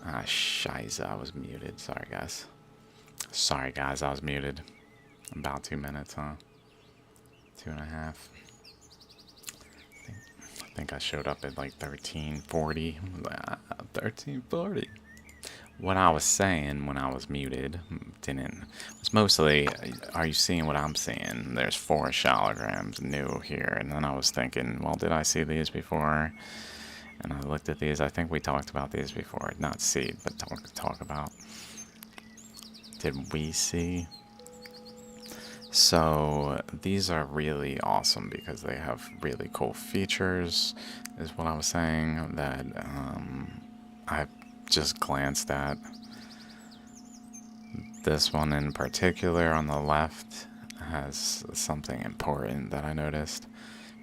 Ah, shiza, I was muted. Sorry, guys. Sorry, guys, I was muted. About 2 minutes, huh? 2.5. I think I showed up at like 13:40. 13:40. What I was saying when I was muted was mostly, are you seeing what I'm seeing? There's 4 Shaligrams new here, and then I was thinking, well, did I see these before? And I looked at these. I think we talked about these before. Not see, but talk about. Did we see? So these are really awesome because they have really cool features, is what I was saying, that I just glanced at. This one in particular on the left has something important that I noticed.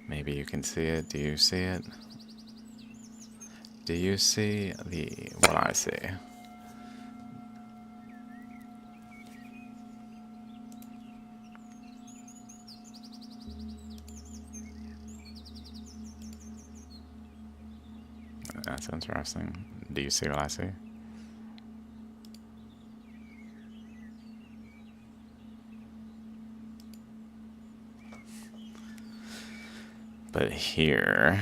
Maybe you can see it. Do you see it? Do you see what I see? That's interesting. Do you see what I see? But here,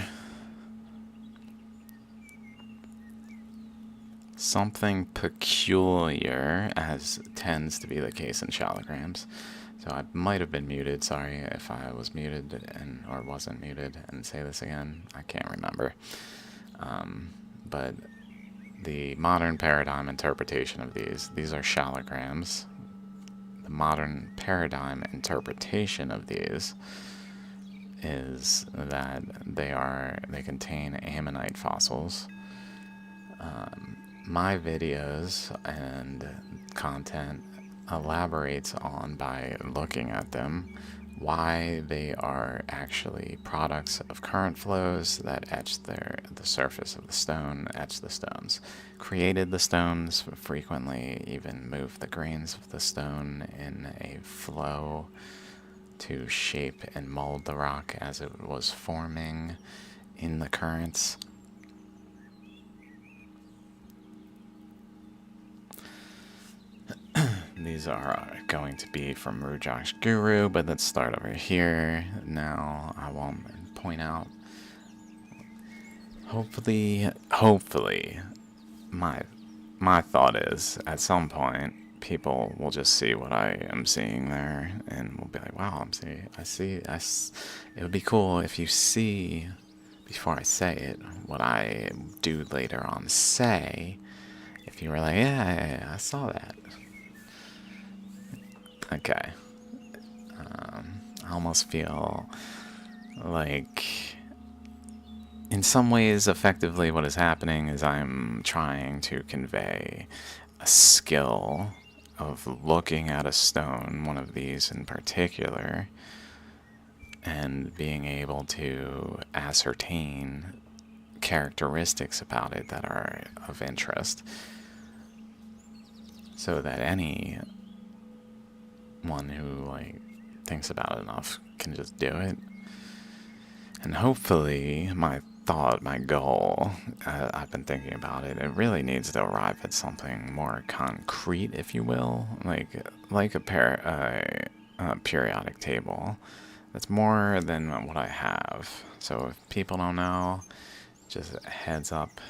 something peculiar, as tends to be the case in Shaligrams. So I might have been muted. Sorry if I was muted or wasn't muted. And say this again. I can't remember. But the modern paradigm interpretation of these are Shaligrams. The modern paradigm interpretation of these is that they contain ammonite fossils. My videos and content elaborates on, by looking at them, why they are actually products of current flows that etch the surface of the stone, etch the stones, created the stones, frequently even move the grains of the stone in a flow to shape and mold the rock as it was forming in the currents. These are going to be from Rujak's Guru, but let's start over here. Now I won't point out. Hopefully, my thought is at some point people will just see what I am seeing there, and will be like, "Wow, I see." It would be cool if you see before I say it what I do later on say. If you were like, "Yeah, I saw that." Okay. I almost feel like, in some ways, effectively what is happening is I'm trying to convey a skill of looking at a stone, one of these in particular, and being able to ascertain characteristics about it that are of interest, so that any one who thinks about it enough can just do it. And hopefully my goal, I've been thinking about it, it really needs to arrive at something more concrete, if you will, like a periodic table that's more than what I have. So if people don't know, just heads up,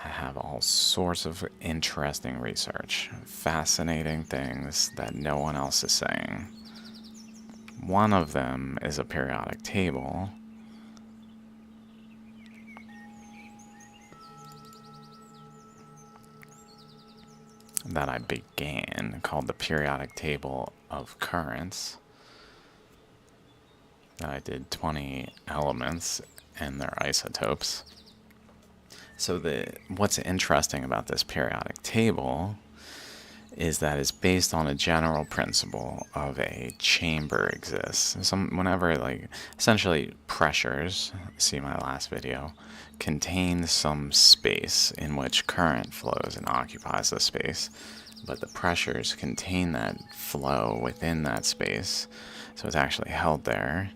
I have all sorts of interesting research, fascinating things that no one else is saying. One of them is a periodic table that I began called the periodic table of currents. That I did 20 elements and their isotopes. So what's interesting about this periodic table is that it's based on a general principle of a chamber exists. Whenever, like, essentially pressures, see my last video, contain some space in which current flows and occupies the space, but the pressures contain that flow within that space, so it's actually held there.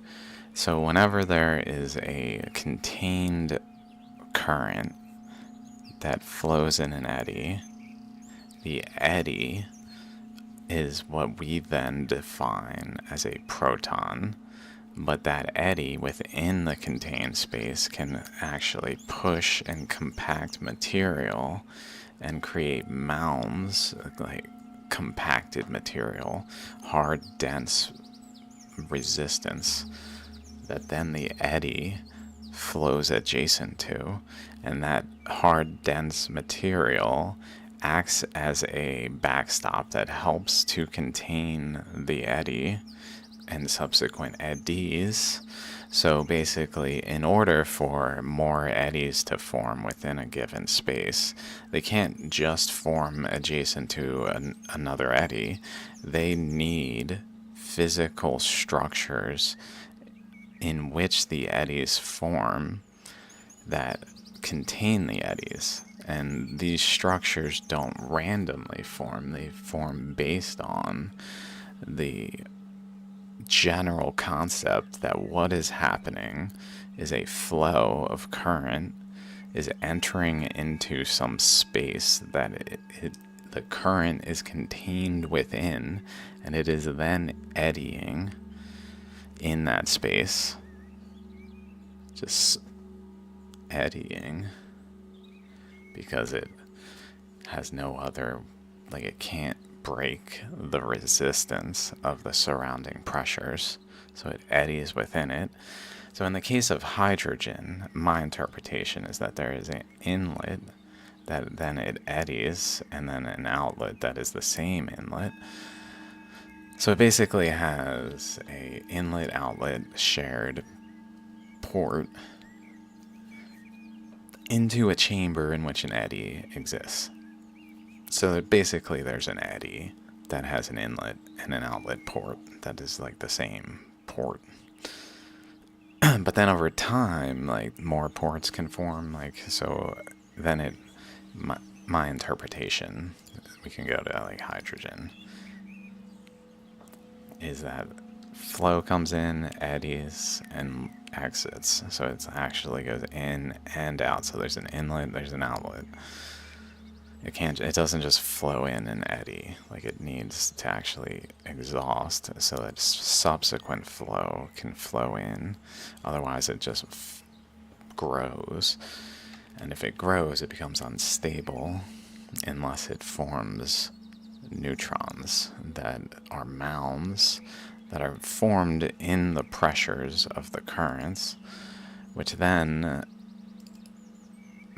So whenever there is a contained current that flows in an eddy, the eddy is what we then define as a proton, but that eddy within the contained space can actually push and compact material and create mounds, like compacted material, hard, dense resistance that then the eddy flows adjacent to, and that hard, dense material acts as a backstop that helps to contain the eddy and subsequent eddies. So basically, in order for more eddies to form within a given space, they can't just form adjacent to another eddy. They need physical structures in which the eddies form that contain the eddies. And these structures don't randomly form, they form based on the general concept that what is happening is a flow of current is entering into some space that the current is contained within, and it is then eddying in that space, just eddying, because it has no other, like, it can't break the resistance of the surrounding pressures, so it eddies within it. So in the case of hydrogen, my interpretation is that there is an inlet that then it eddies, and then an outlet that is the same inlet. So it basically has a inlet outlet shared port into a chamber in which an eddy exists. So basically there's an eddy that has an inlet and an outlet port that is like the same port. But then over time, like, more ports can form, like, so then my interpretation, we can go to like hydrogen, is that flow comes in, eddies, and exits. So it actually goes in and out. So there's an inlet, there's an outlet. It doesn't just flow in and eddy. Like, it needs to actually exhaust so that subsequent flow can flow in. Otherwise it just grows. And if it grows, it becomes unstable unless it forms neutrons that are mounds that are formed in the pressures of the currents, which then,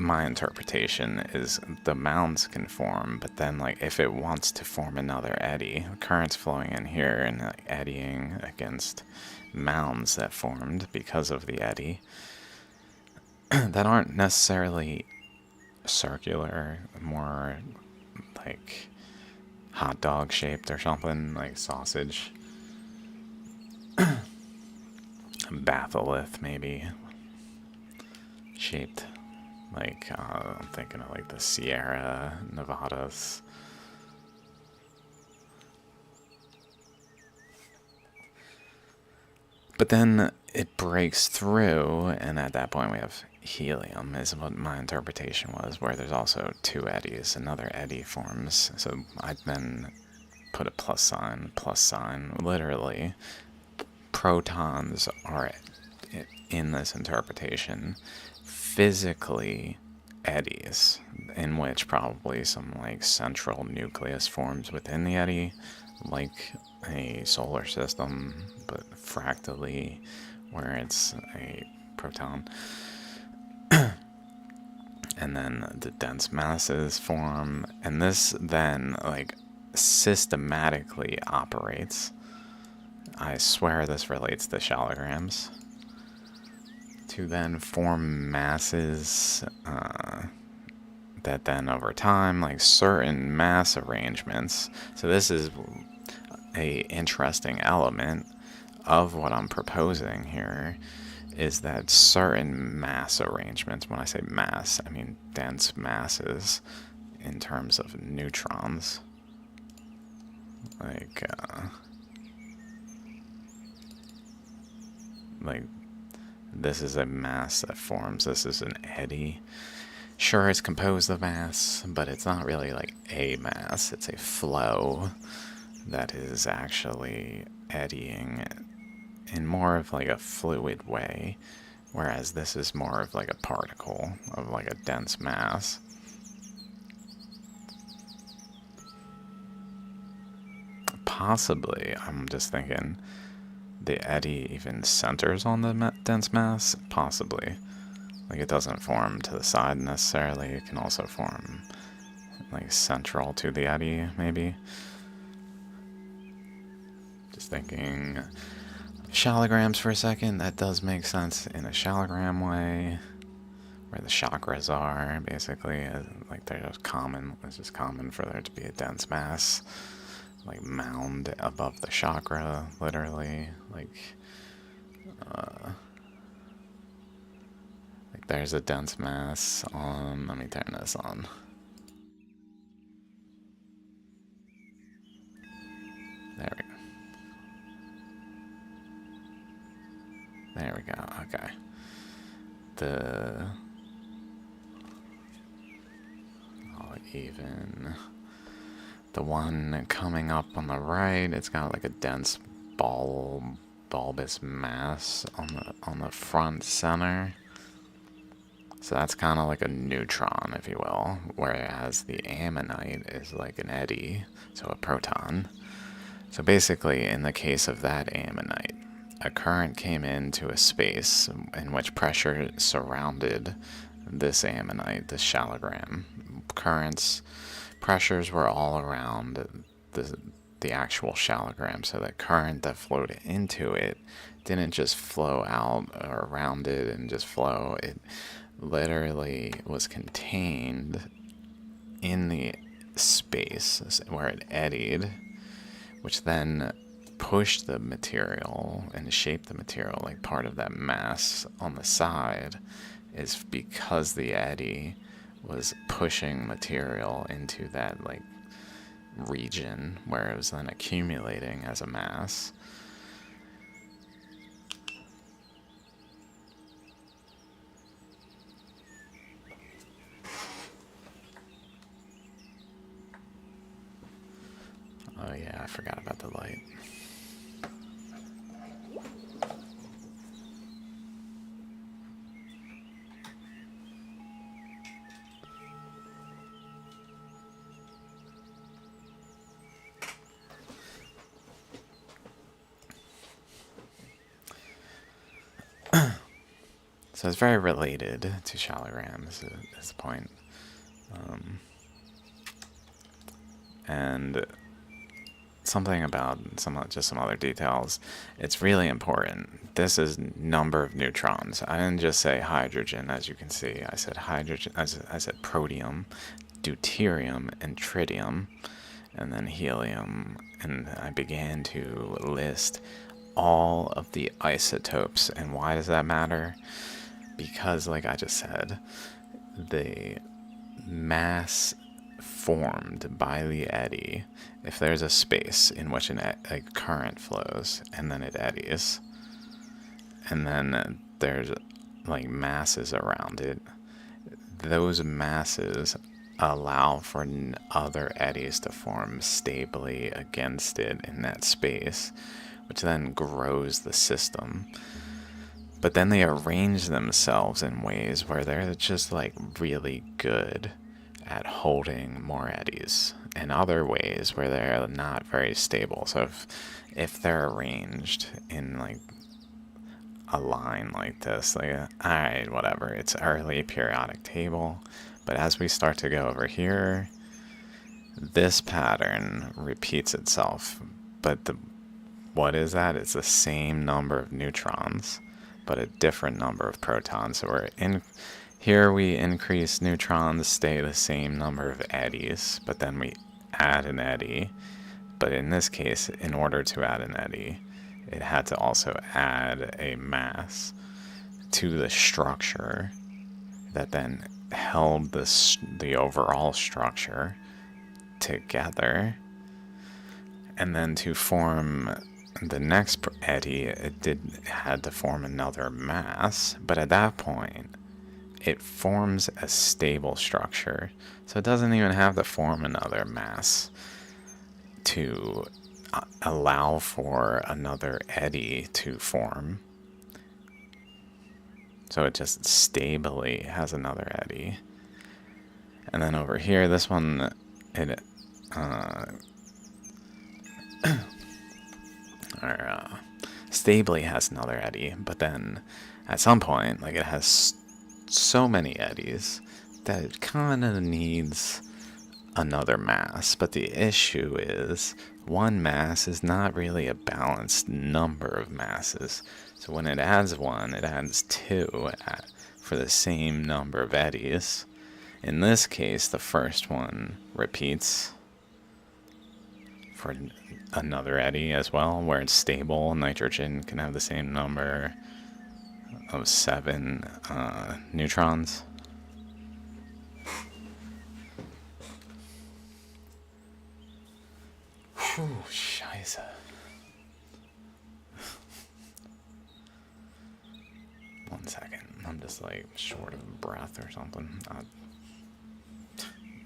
my interpretation is the mounds can form, but then, like, if it wants to form another eddy, currents flowing in here and like eddying against mounds that formed because of the eddy that aren't necessarily circular, more like hot dog shaped or something, like sausage. Batholith maybe shaped, like I'm thinking of like the Sierra Nevadas. But then it breaks through, and at that point we have helium, is what my interpretation was, where there's also two eddies. Another eddy forms. So I then put a plus sign. Literally, protons are, in this interpretation, physically eddies, in which probably some like central nucleus forms within the eddy, like a solar system, but fractally, where it's a proton. And then the dense masses form, and this then, like, systematically operates. I swear this relates to shaligrams. To then form masses that then over time, like certain mass arrangements. So this is a interesting element of what I'm proposing here, is that certain mass arrangements, when I say mass, I mean dense masses in terms of neutrons, like this is a mass that forms, this is an eddy. Sure, it's composed of mass, but it's not really like a mass, it's a flow that is actually eddying in more of like a fluid way, whereas this is more of like a particle of like a dense mass. Possibly, I'm just thinking, the eddy even centers on the dense mass? Possibly. Like, it doesn't form to the side necessarily, it can also form like central to the eddy, maybe. Just thinking shaligrams for a second, that does make sense in a shaligram way, where the chakras are, basically, like they're just common, it's just common for there to be a dense mass, like mound above the chakra, literally, like there's a dense mass on, let me turn this on. There we go. There we go, okay. Even the one coming up on the right, it's got like a dense bulbous mass on the front center. So that's kind of like a neutron, if you will, whereas the ammonite is like an eddy, so a proton. So basically, in the case of that ammonite, a current came into a space in which pressure surrounded this ammonite, this shaligram. Pressures were all around the actual shaligram, so that current that flowed into it didn't just flow out or around it and just flow. It literally was contained in the space where it eddied, which then pushed the material and shaped the material. Like, part of that mass on the side is because the eddy was pushing material into that like region where it was then accumulating as a mass. Oh yeah, I forgot about the light. So it's very related to shaligrams at this point. And something about some other details. It's really important. This is number of neutrons. I didn't just say hydrogen, as you can see. I said hydrogen. I said protium, deuterium, and tritium, and then helium. And I began to list all of the isotopes. And why does that matter? Because, like I just said, the mass formed by the eddy, if there's a space in which a current flows and then it eddies, and then there's like masses around it, those masses allow for other eddies to form stably against it in that space, which then grows the system. But then they arrange themselves in ways where they're just like really good at holding more eddies. in other ways where they're not very stable. So if they're arranged in like a line like this, like, alright, whatever, it's early periodic table, but as we start to go over here, this pattern repeats itself, but what is that? It's the same number of neutrons, but a different number of protons. So here we increase neutrons, stay the same number of eddies, but then we add an eddy. But in this case, in order to add an eddy, it had to also add a mass to the structure that then held the overall structure together. And then to form the next eddy, it had to form another mass, but at that point, it forms a stable structure. So it doesn't even have to form another mass to allow for another eddy to form. So it just stably has another eddy. And then over here, this one, it stably has another eddy, but then at some point, like, it has so many eddies that it kind of needs another mass. But the issue is one mass is not really a balanced number of masses. So when it adds one, it adds two for the same number of eddies. In this case, the first one repeats for another eddy as well, where it's stable. Nitrogen can have the same number of 7 neutrons. Whew, scheiße. One second, I'm just like short of breath or something.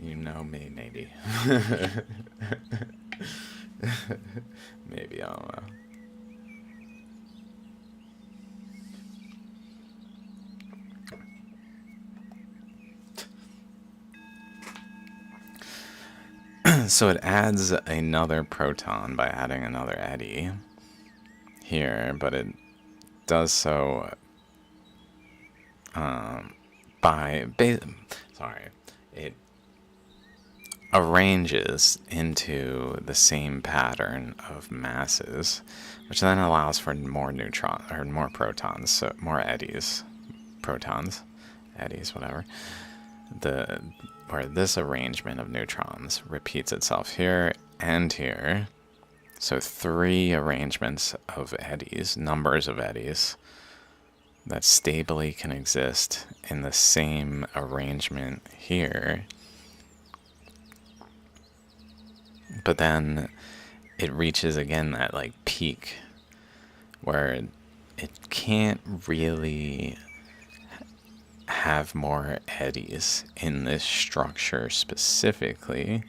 You know me, maybe. Maybe, I don't know. So it adds another proton by adding another eddy here, but it does so it arranges into the same pattern of masses, which then allows for more more protons, so more eddies, whatever. Where this arrangement of neutrons repeats itself here and here. So 3 arrangements of eddies, numbers of eddies, that stably can exist in the same arrangement here. But then it reaches again that like peak where it can't really have more eddies in this structure specifically,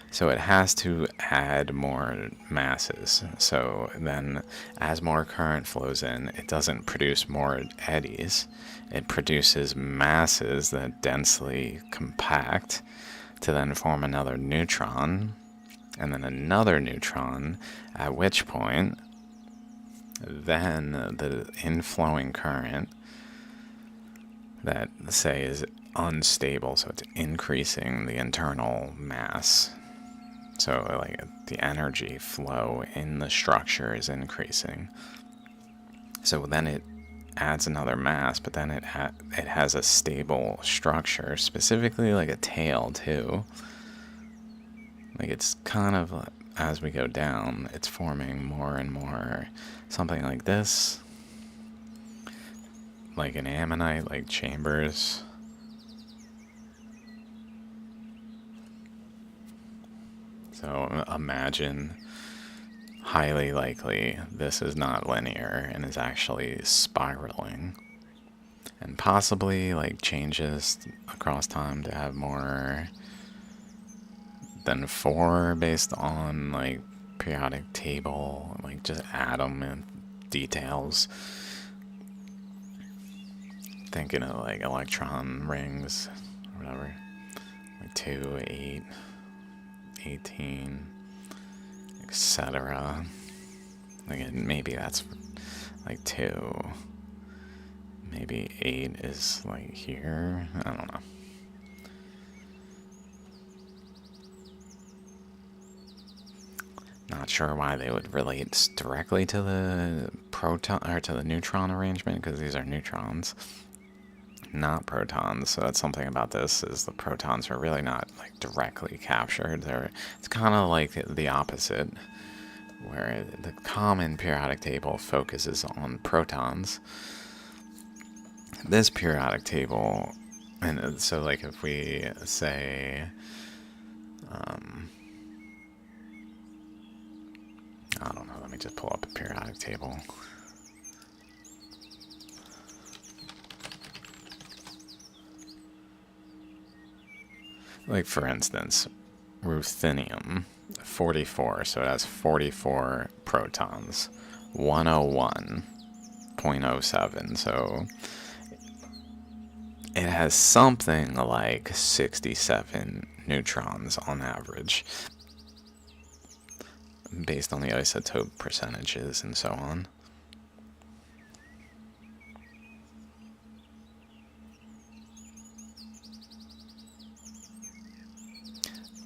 so it has to add more masses. So then as more current flows in, it doesn't produce more eddies, it produces masses that densely compact to then form another neutron and then another neutron, at which point then the inflowing current that, say, is unstable, so it's increasing the internal mass. So, like, the energy flow in the structure is increasing. So then it adds another mass, but then it has a stable structure, specifically like a tail, too. Like, it's kind of, as we go down, it's forming more and more something like this. Like an ammonite, like chambers. So imagine, highly likely, this is not linear and is actually spiraling. And possibly like changes across time to have more than 4 based on like periodic table, like just atom and details. Thinking of like electron rings or whatever, like 2, 8, 18, etc. Like, maybe that's like 2. Maybe 8 is like here. I don't know. Not sure why they would relate directly to the proton or to the neutron arrangement, because these are neutrons, not protons. So that's something about this, is the protons are really not like directly captured. It's kind of like the opposite, where the common periodic table focuses on protons. This periodic table, and so like if we say, I don't know, let me just pull up a periodic table. Like, for instance, ruthenium, 44, so it has 44 protons, 101.07, so it has something like 67 neutrons on average, based on the isotope percentages and so on.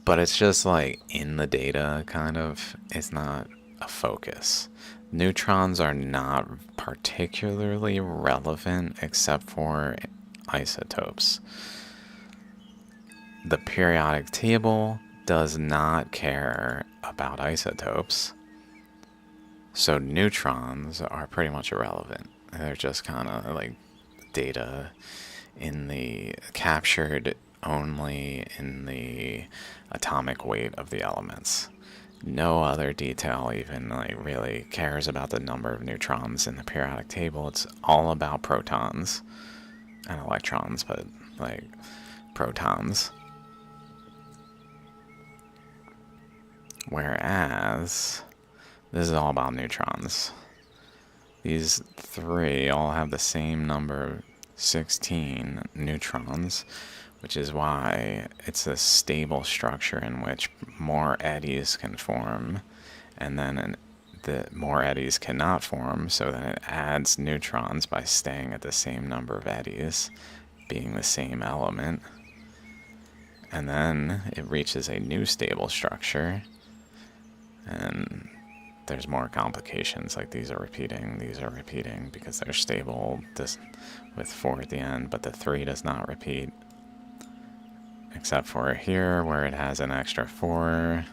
But it's just like in the data, kind of. It's not a focus. Neutrons are not particularly relevant except for isotopes. The periodic table does not care about isotopes, so neutrons are pretty much irrelevant. They're just kind of like data in the captured only in the atomic weight of the elements. No other detail even like really cares about the number of neutrons in the periodic table. It's all about protons and electrons, but like protons. Whereas this is all about neutrons. These 3 all have the same number, 16 neutrons, which is why it's a stable structure in which more eddies can form, and then the more eddies cannot form, so then it adds neutrons by staying at the same number of eddies, being the same element, and then it reaches a new stable structure, and there's more complications, like these are repeating, because they're stable with 4 at the end, but the 3 does not repeat. Except for here, where it has an extra 4.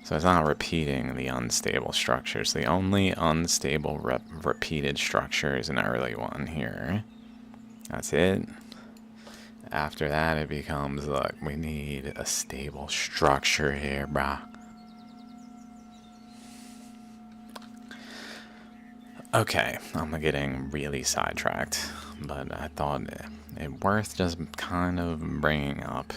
So it's not repeating the unstable structures. The only unstable repeated structure is an early one here. That's it. After that, it becomes, look, we need a stable structure here, brah. Okay, I'm getting really sidetracked, but I thought it worth just kind of bringing up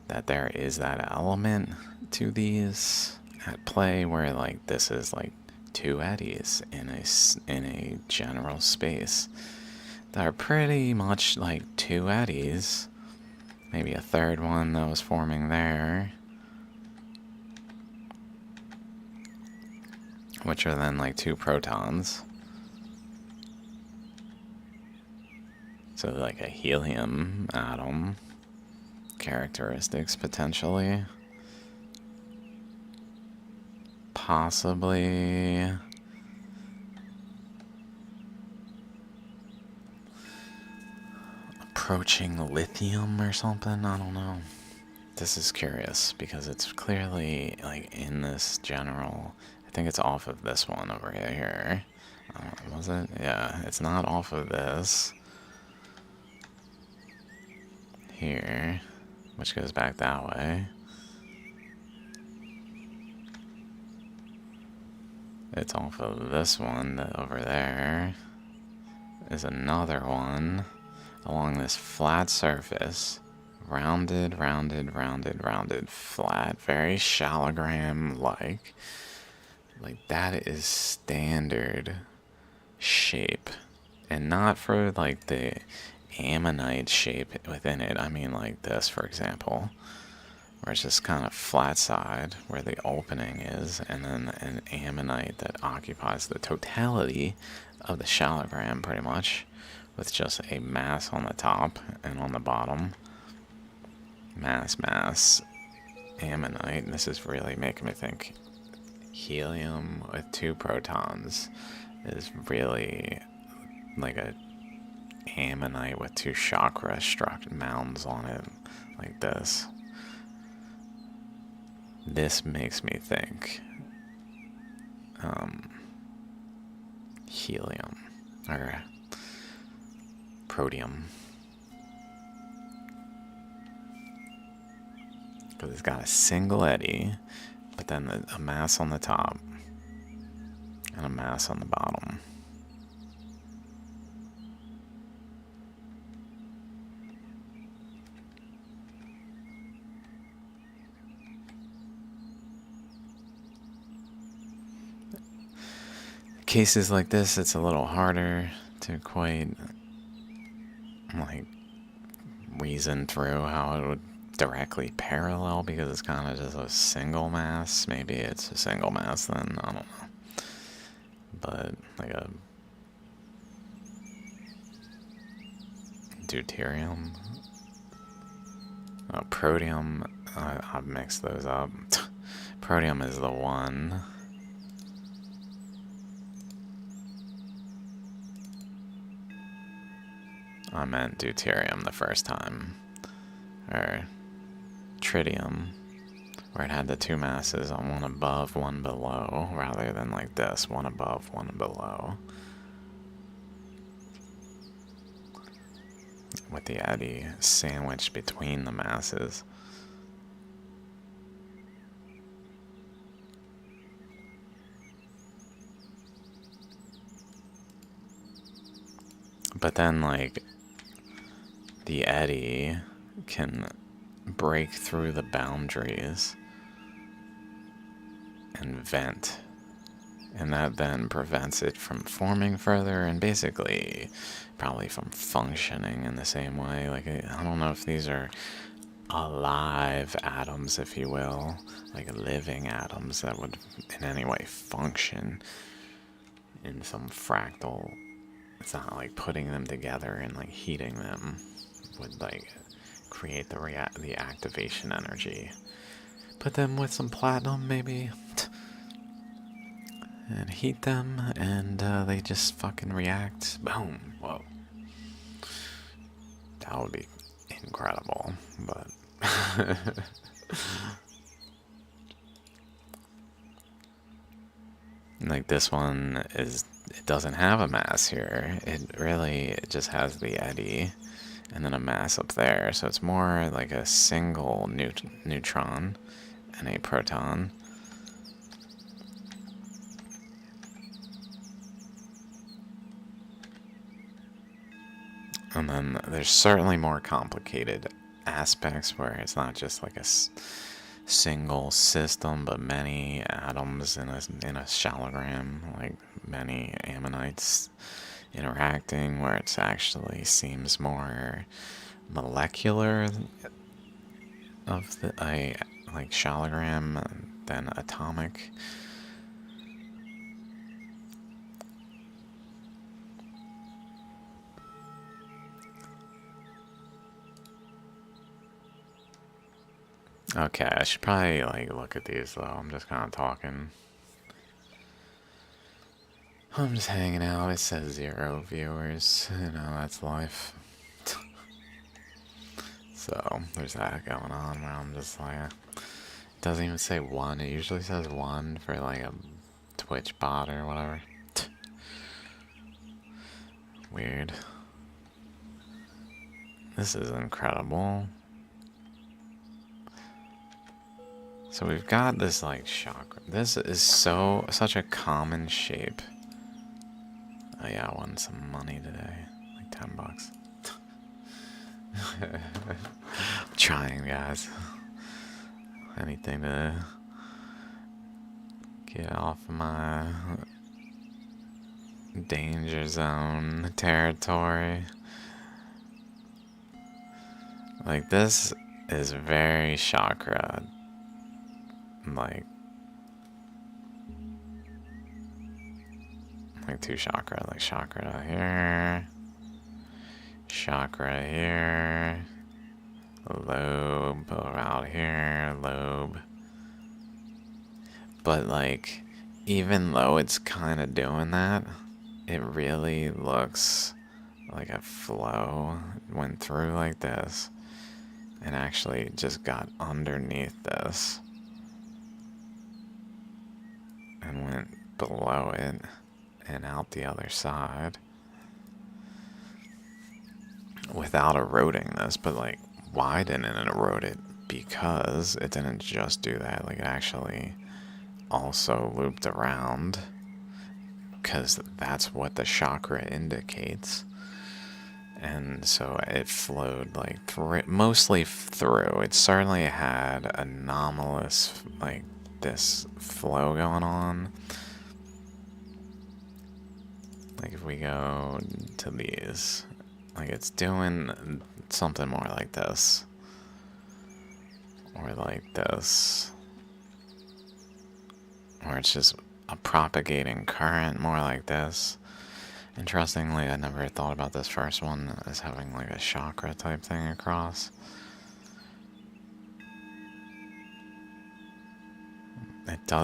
that there is that element to these at play where like this is like 2 eddies in a general space that are pretty much like 2 eddies, maybe a third one that was forming there, which are then like 2 protons. So like a helium atom characteristics, potentially. Possibly. Approaching lithium or something, I don't know. This is curious because it's clearly like in this general, I think it's off of this one over here. Was it? Yeah, it's not off of this. Here, which goes back that way. It's off of this one that over there is another one along this flat surface. Rounded, rounded, rounded, rounded, flat. Very Shaligram-like. Like, that is standard shape. And not for, like, the ammonite shape within it. I mean, like this, for example. where it's just kind of flat side where the opening is, and then an ammonite that occupies the totality of the shaligram pretty much, with just a mass on the top and on the bottom. Mass, ammonite. This is really making me think helium with 2 protons is really like a ammonite with 2 chakra mounds on it, like this. This makes me think helium or protium, because it's got a single eddy, but then a mass on the top and a mass on the bottom. Cases like this, it's a little harder to quite like reason through how it would directly parallel, because it's kind of just a single mass. Maybe it's a single mass then, I don't know. But like a deuterium, oh, protium, I've mixed those up. Protium is the one. I meant deuterium the first time. Or tritium, where it had the 2 masses on one above, one below, rather than like this, one above, one below. With the eddy sandwiched between the masses. But then, like, the eddy can break through the boundaries and vent. And that then prevents it from forming further and basically probably from functioning in the same way. Like, I don't know if these are alive atoms, if you will, like living atoms that would in any way function in some fractal. It's not like putting them together and like heating them would like create the activation energy. Put them with some platinum maybe and heat them, and they just fucking react. Boom. Whoa. That would be incredible, but like this one is, it doesn't have a mass here. It just has the eddy and then a mass up there. So it's more like a single neutron and a proton. And then there's certainly more complicated aspects where it's not just like a single system, but many atoms in a shaligram, like many ammonites interacting, where it actually seems more molecular of the like shaligram than atomic. Okay, I should probably like look at these though. I'm just kind of talking. I'm just hanging out. It says 0 viewers. You know, that's life. So there's that going on where I'm just like, it doesn't even say 1. It usually says 1 for like a Twitch bot or whatever. Weird. This is incredible. So we've got this like chakra. This is such a common shape. Oh yeah, I won some money today, like $10. I'm trying, guys. Anything to get off of my danger zone territory. Like this is very chakra, like two chakra, like chakra here, lobe around here, lobe. But like, even though it's kind of doing that, it really looks like a flow went through like this and actually just got underneath this and went below it and out the other side without eroding this. But like, why didn't it erode it? Because it didn't just do that, like it actually also looped around, because that's what the chakra indicates. And so it flowed like mostly through. It certainly had anomalous, like, this flow going on. Like if we go to these, like it's doing something more like this. Or like this. Or it's just a propagating current more like this. Interestingly, I never thought about this first one as having like a chakra type thing across.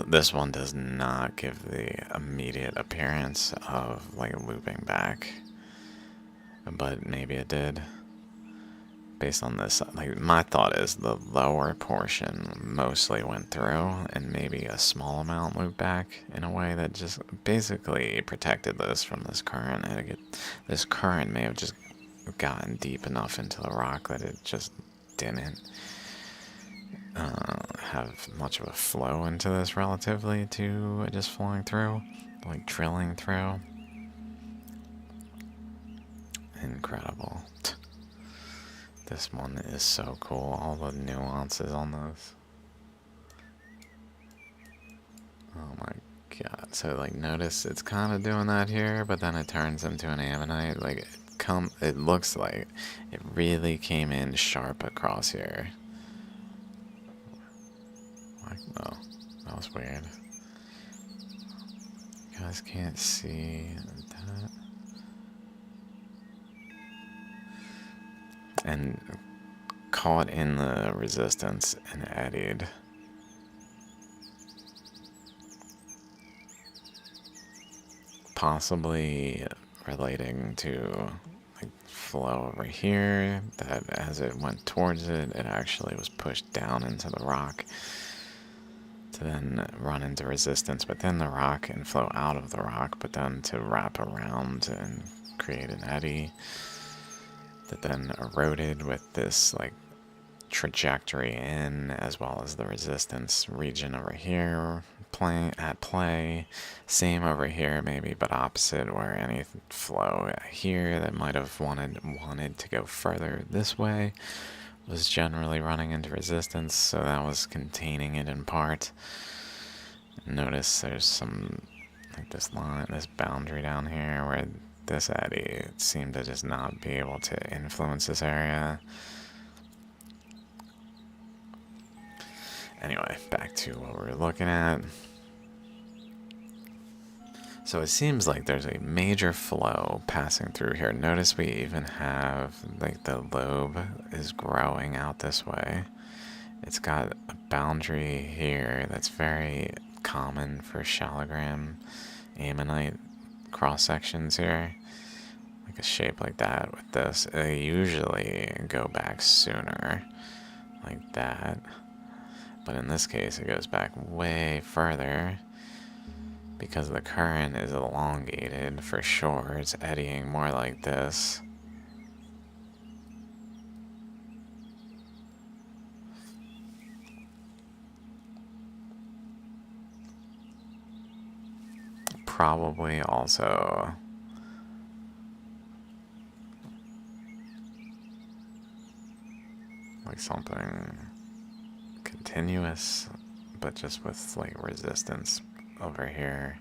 This one does not give the immediate appearance of like looping back, but maybe it did. Based on this, like my thought is the lower portion mostly went through and maybe a small amount looped back in a way that just basically protected this from this current. This current may have just gotten deep enough into the rock that it just didn't have much of a flow into this relatively to just flowing through, like drilling through. Incredible. This one is so cool, all the nuances on this. Oh my god. So like notice it's kind of doing that here, but then it turns into an ammonite. Like it looks like it really came in sharp across here. Like, oh, that was weird. You guys can't see that. And caught in the resistance and eddied. Possibly relating to like flow over here, that as it went towards it, it actually was pushed down into the rock to then run into resistance within the rock and flow out of the rock, but then to wrap around and create an eddy that then eroded with this like trajectory in, as well as the resistance region over here at play. Same over here maybe, but opposite, where any flow here that might have wanted to go further this way was generally running into resistance, so that was containing it in part. Notice there's some, like this line, this boundary down here where this eddy seemed to just not be able to influence this area. Anyway, back to what we're looking at. So it seems like there's a major flow passing through here. Notice we even have, like, the lobe is growing out this way. It's got a boundary here that's very common for Shaligram ammonite cross sections here. Like a shape like that with this. They usually go back sooner, like that. But in this case, it goes back way further because the current is elongated for sure. It's eddying more like this. Probably also like something continuous, but just with like resistance over here,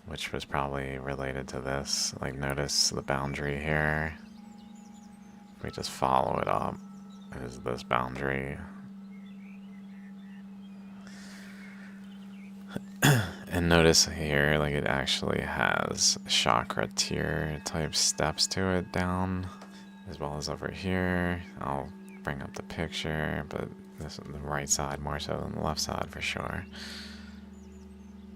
which was probably related to this. Like notice the boundary here we just follow it up, is this boundary. And notice here, like it actually has chakra tier type steps to it down, as well as over here. I'll bring up the picture, but this is the right side more so than the left side for sure.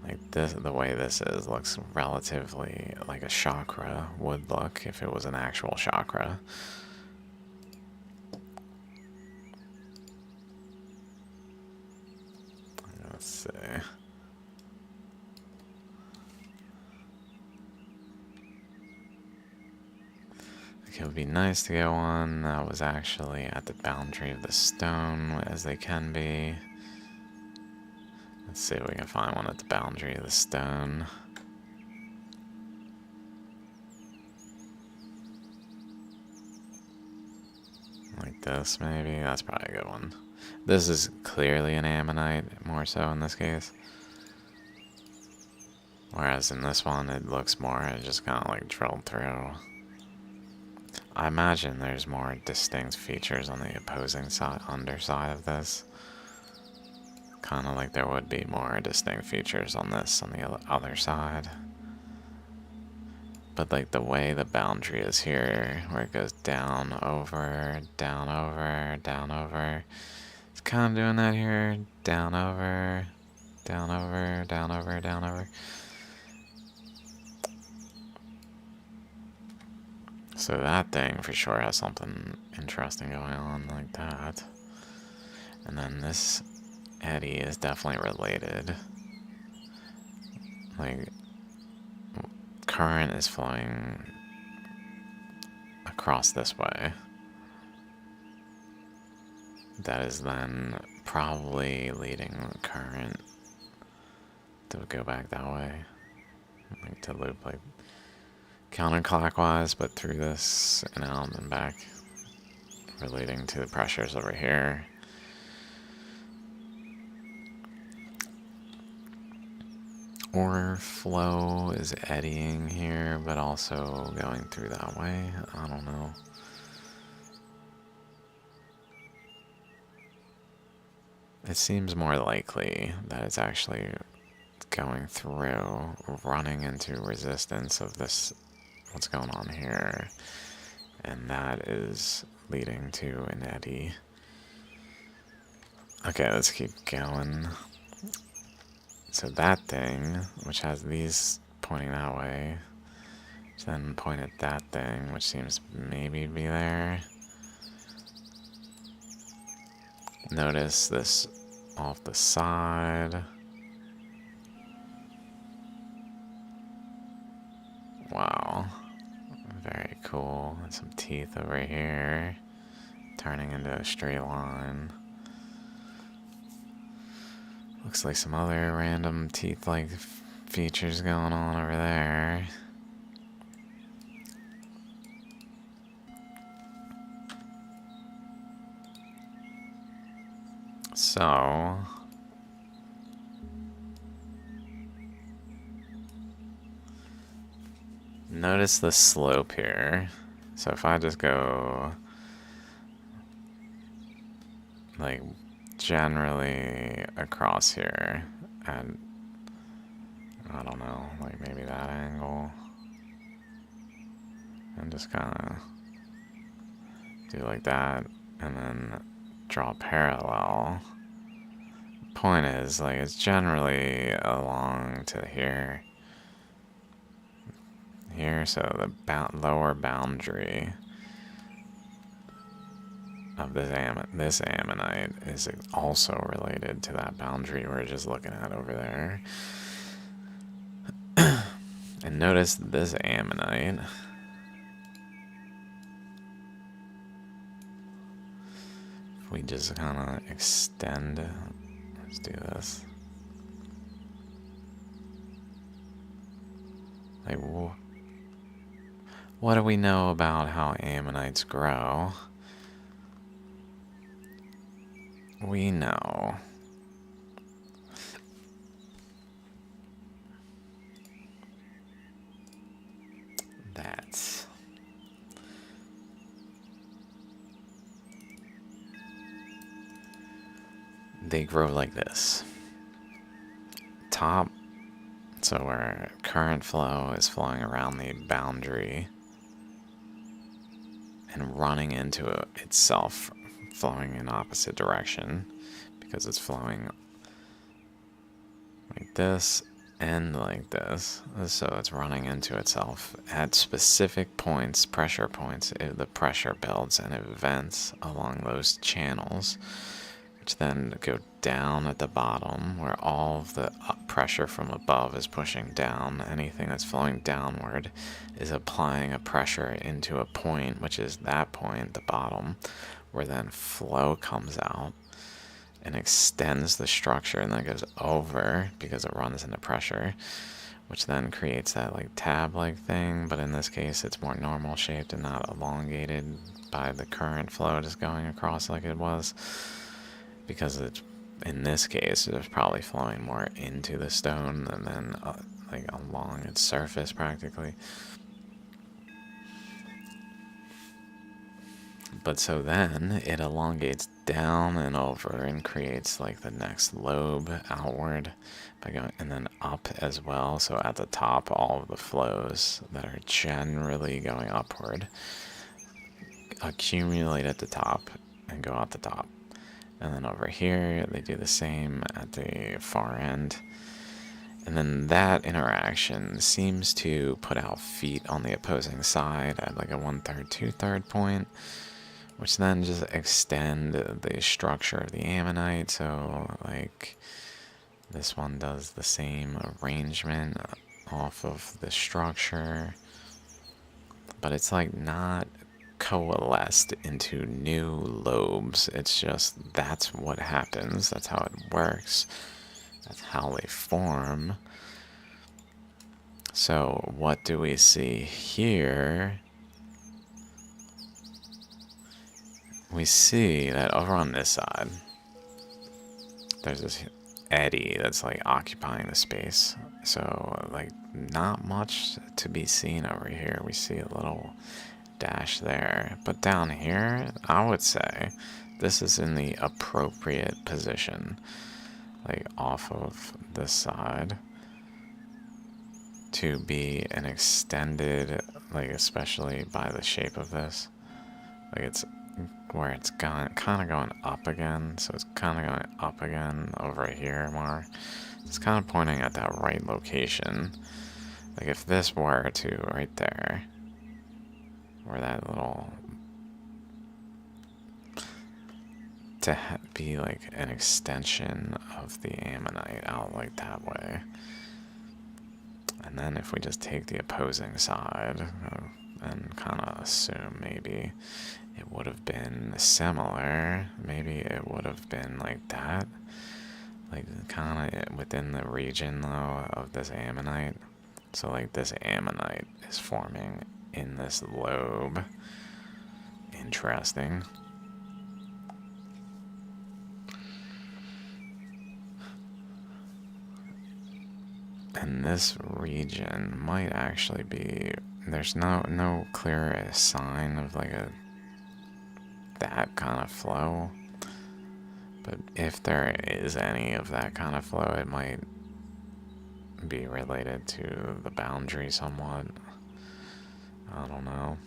Like this, the way this is looks relatively like a chakra would look if it was an actual chakra. Let's see. It would be nice to get one that was actually at the boundary of the stone, as they can be. Let's see if we can find one at the boundary of the stone. Like this, maybe? That's probably a good one. This is clearly an ammonite, more so in this case. Whereas in this one, it looks more, it just kind of like drilled through. I imagine there's more distinct features on the opposing side, underside of this. Kind of like there would be more distinct features on this on the other side. But like the way the boundary is here, where it goes down, over, down, over, down, over. It's kind of doing that here. Down, over, down, over, down, over, down, over. So that thing for sure has something interesting going on like that. And then this eddy is definitely related. Like, current is flowing across this way. That is then probably leading the current to go back that way. Like to loop like counterclockwise, but through this and out and back, relating to the pressures over here. Or flow is eddying here, but also going through that way. I don't know. It seems more likely that it's actually going through, running into resistance of this, what's going on here, and that is leading to an eddy. Okay, let's keep going. So that thing, which has these pointing that way, then point at that thing, which seems to maybe be there. Notice this off the side. Wow. Very cool. And some teeth over here, turning into a straight line. Looks like some other random teeth-like features going on over there. So, notice the slope here. So if I just go like generally across here and I don't know, like maybe that angle, and just kind of do like that and then draw parallel. Point is, like, it's generally along to here, so the lower boundary of this ammonite is also related to that boundary we're just looking at over there. And notice this ammonite, if we just kind of extend, let's do this. Like, what do we know about how ammonites grow? We know that they grow like this. Top, so where current flow is flowing around the boundary and running into itself, flowing in opposite direction because it's flowing like this and like this. So it's running into itself at specific points, pressure points. The pressure builds and it vents along those channels, which then go down at the bottom where all of the pressure from above is pushing down. Anything that's flowing downward is applying a pressure into a point, which is that point, the bottom, where then flow comes out and extends the structure and then goes over because it runs into pressure, which then creates that like tab-like thing, but in this case it's more normal shaped and not elongated by the current flow just going across like it was, because it's, in this case, it's probably flowing more into the stone and then like along its surface practically. But so then it elongates down and over and creates like the next lobe outward by going, and then up as well. So at the top, all of the flows that are generally going upward accumulate at the top and go out the top. And then over here, they do the same at the far end. And then that interaction seems to put out feet on the opposing side at like a 1/3, 2/3 point, which then just extend the structure of the ammonite. So like this one does the same arrangement off of the structure, but it's like not coalesced into new lobes. It's just, that's what happens. That's how it works. That's how they form. So what do we see here? We see that over on this side, there's this eddy that's like occupying the space. So like not much to be seen over here. We see a little dash there, but down here I would say this is in the appropriate position, like off of this side, to be an extended, like especially by the shape of this, like it's where it's gone, kind of going up again. So it's kind of going up again over here more. It's kind of pointing at that right location. Like if this were to right there, where that little, to be like an extension of the ammonite out like that way. And then if we just take the opposing side and kind of assume maybe it would have been similar, maybe it would have been like that, like kind of within the region though of this ammonite. So like this ammonite is forming in this lobe. Interesting. And this region might actually be, there's no clear sign of like that kind of flow, but if there is any of that kind of flow, it might be related to the boundary somewhat. I don't know.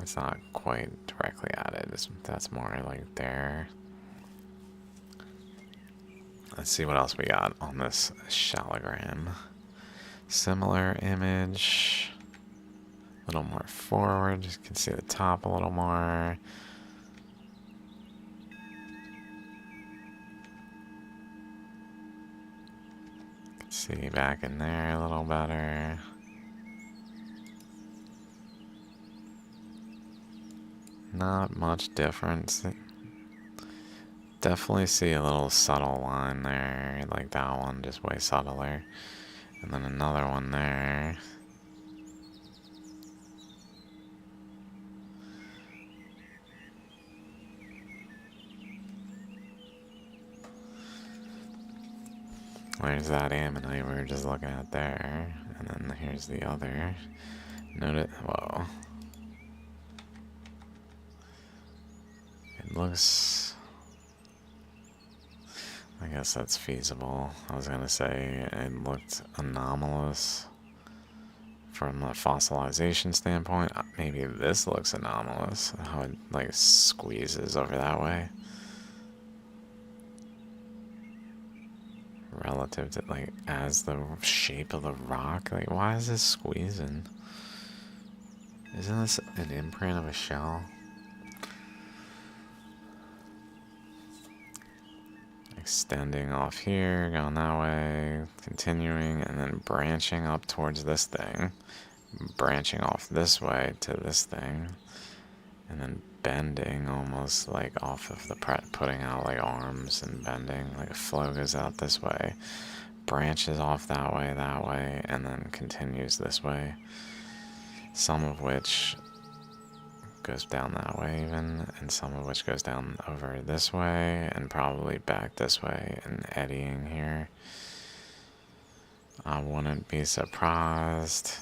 It's not quite directly at it. That's more like there. Let's see what else we got on this Shaligram. Similar image. A little more forward. You can see the top a little more. You can see back in there a little better. Not much difference. Definitely see a little subtle line there, like that one, just way subtler. And then another one there. There's that ammonite we were just looking at there. And then here's the other. Note it. Whoa. It looks I guess that's feasible. I was gonna say it looked anomalous from a fossilization standpoint. Maybe this looks anomalous, how it like squeezes over that way. Relative to like as the shape of the rock. Like why is this squeezing? Isn't this an imprint of a shell? Extending off here, going that way, continuing, and then branching up towards this thing. Branching off this way to this thing. And then bending almost like off of the putting out like arms and bending. Like a flow goes out this way, branches off that way, and then continues this way. Some of which goes down that way even, and some of which goes down over this way, and probably back this way, and eddying here. I wouldn't be surprised.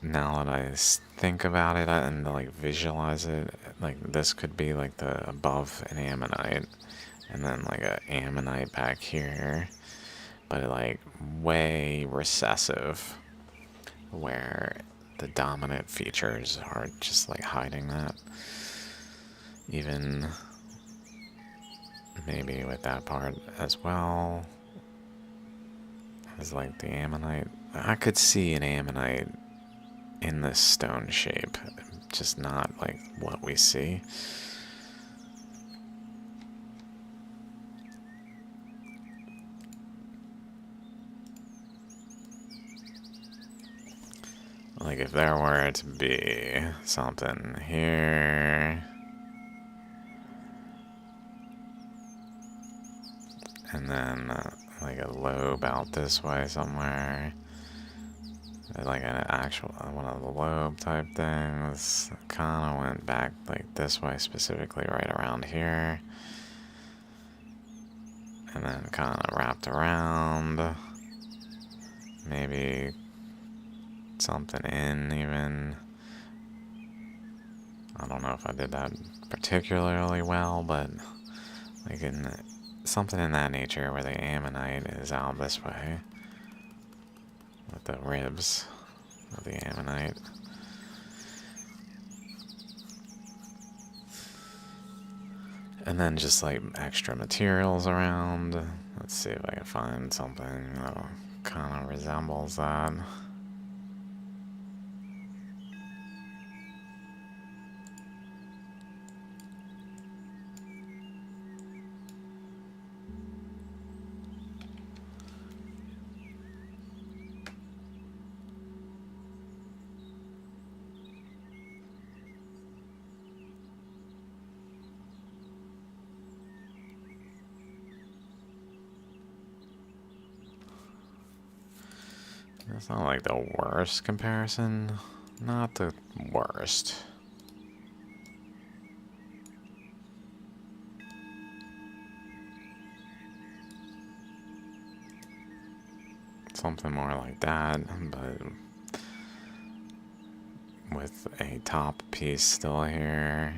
Now that I think about it and like visualize it, like this could be like the above an ammonite, and then like a ammonite back here, but like way recessive, where the dominant features are just like hiding that. Even maybe with that part as well as like the ammonite. I could see an ammonite in this stone shape, just not like what we see. Like if there were to be something here, and then like a lobe out this way somewhere, like an actual one of the lobe type things, kind of went back like this way, specifically right around here, and then kind of wrapped around, maybe something in even. I don't know if I did that particularly well, but like in something in that nature where the ammonite is out this way with the ribs of the ammonite. And then just like extra materials around. Let's see if I can find something that kind of resembles that. It's not like the worst comparison. Not the worst. Something more like that, but with a top piece still here.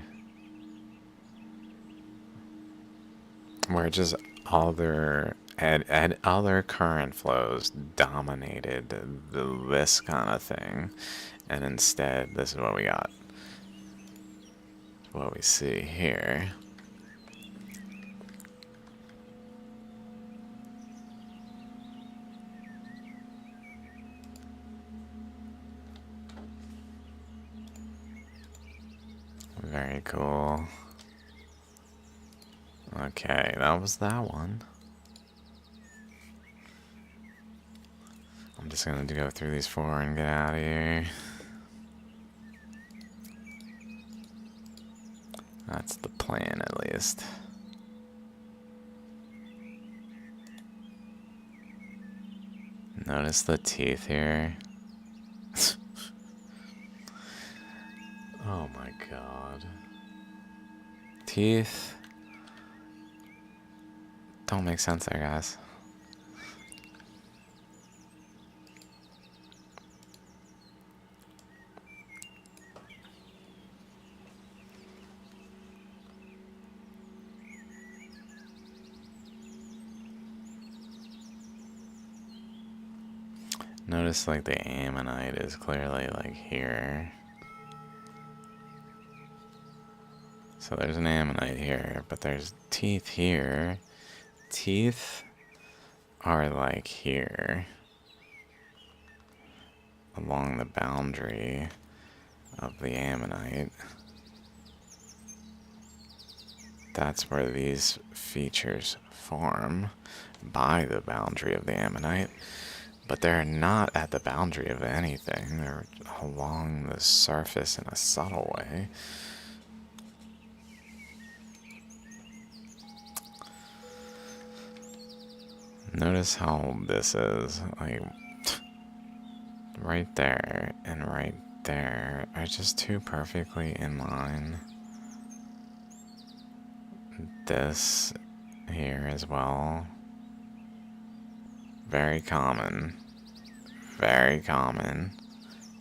Where just other other current flows dominated this kind of thing, and instead this is what we got. What we see here. Very cool. Okay, that was that one. I'm just gonna go through these 4 and get out of here. That's the plan, at least. Notice the teeth here. Oh my god. Teeth don't make sense there, guys. Notice like the ammonite is clearly like here. So there's an ammonite here, but there's teeth here. Teeth are like here. Along the boundary of the ammonite. That's where these features form, by the boundary of the ammonite. But they're not at the boundary of anything. They're along the surface in a subtle way. Notice how this is, like, right there and right there are just two perfectly in line. This here as well. Very common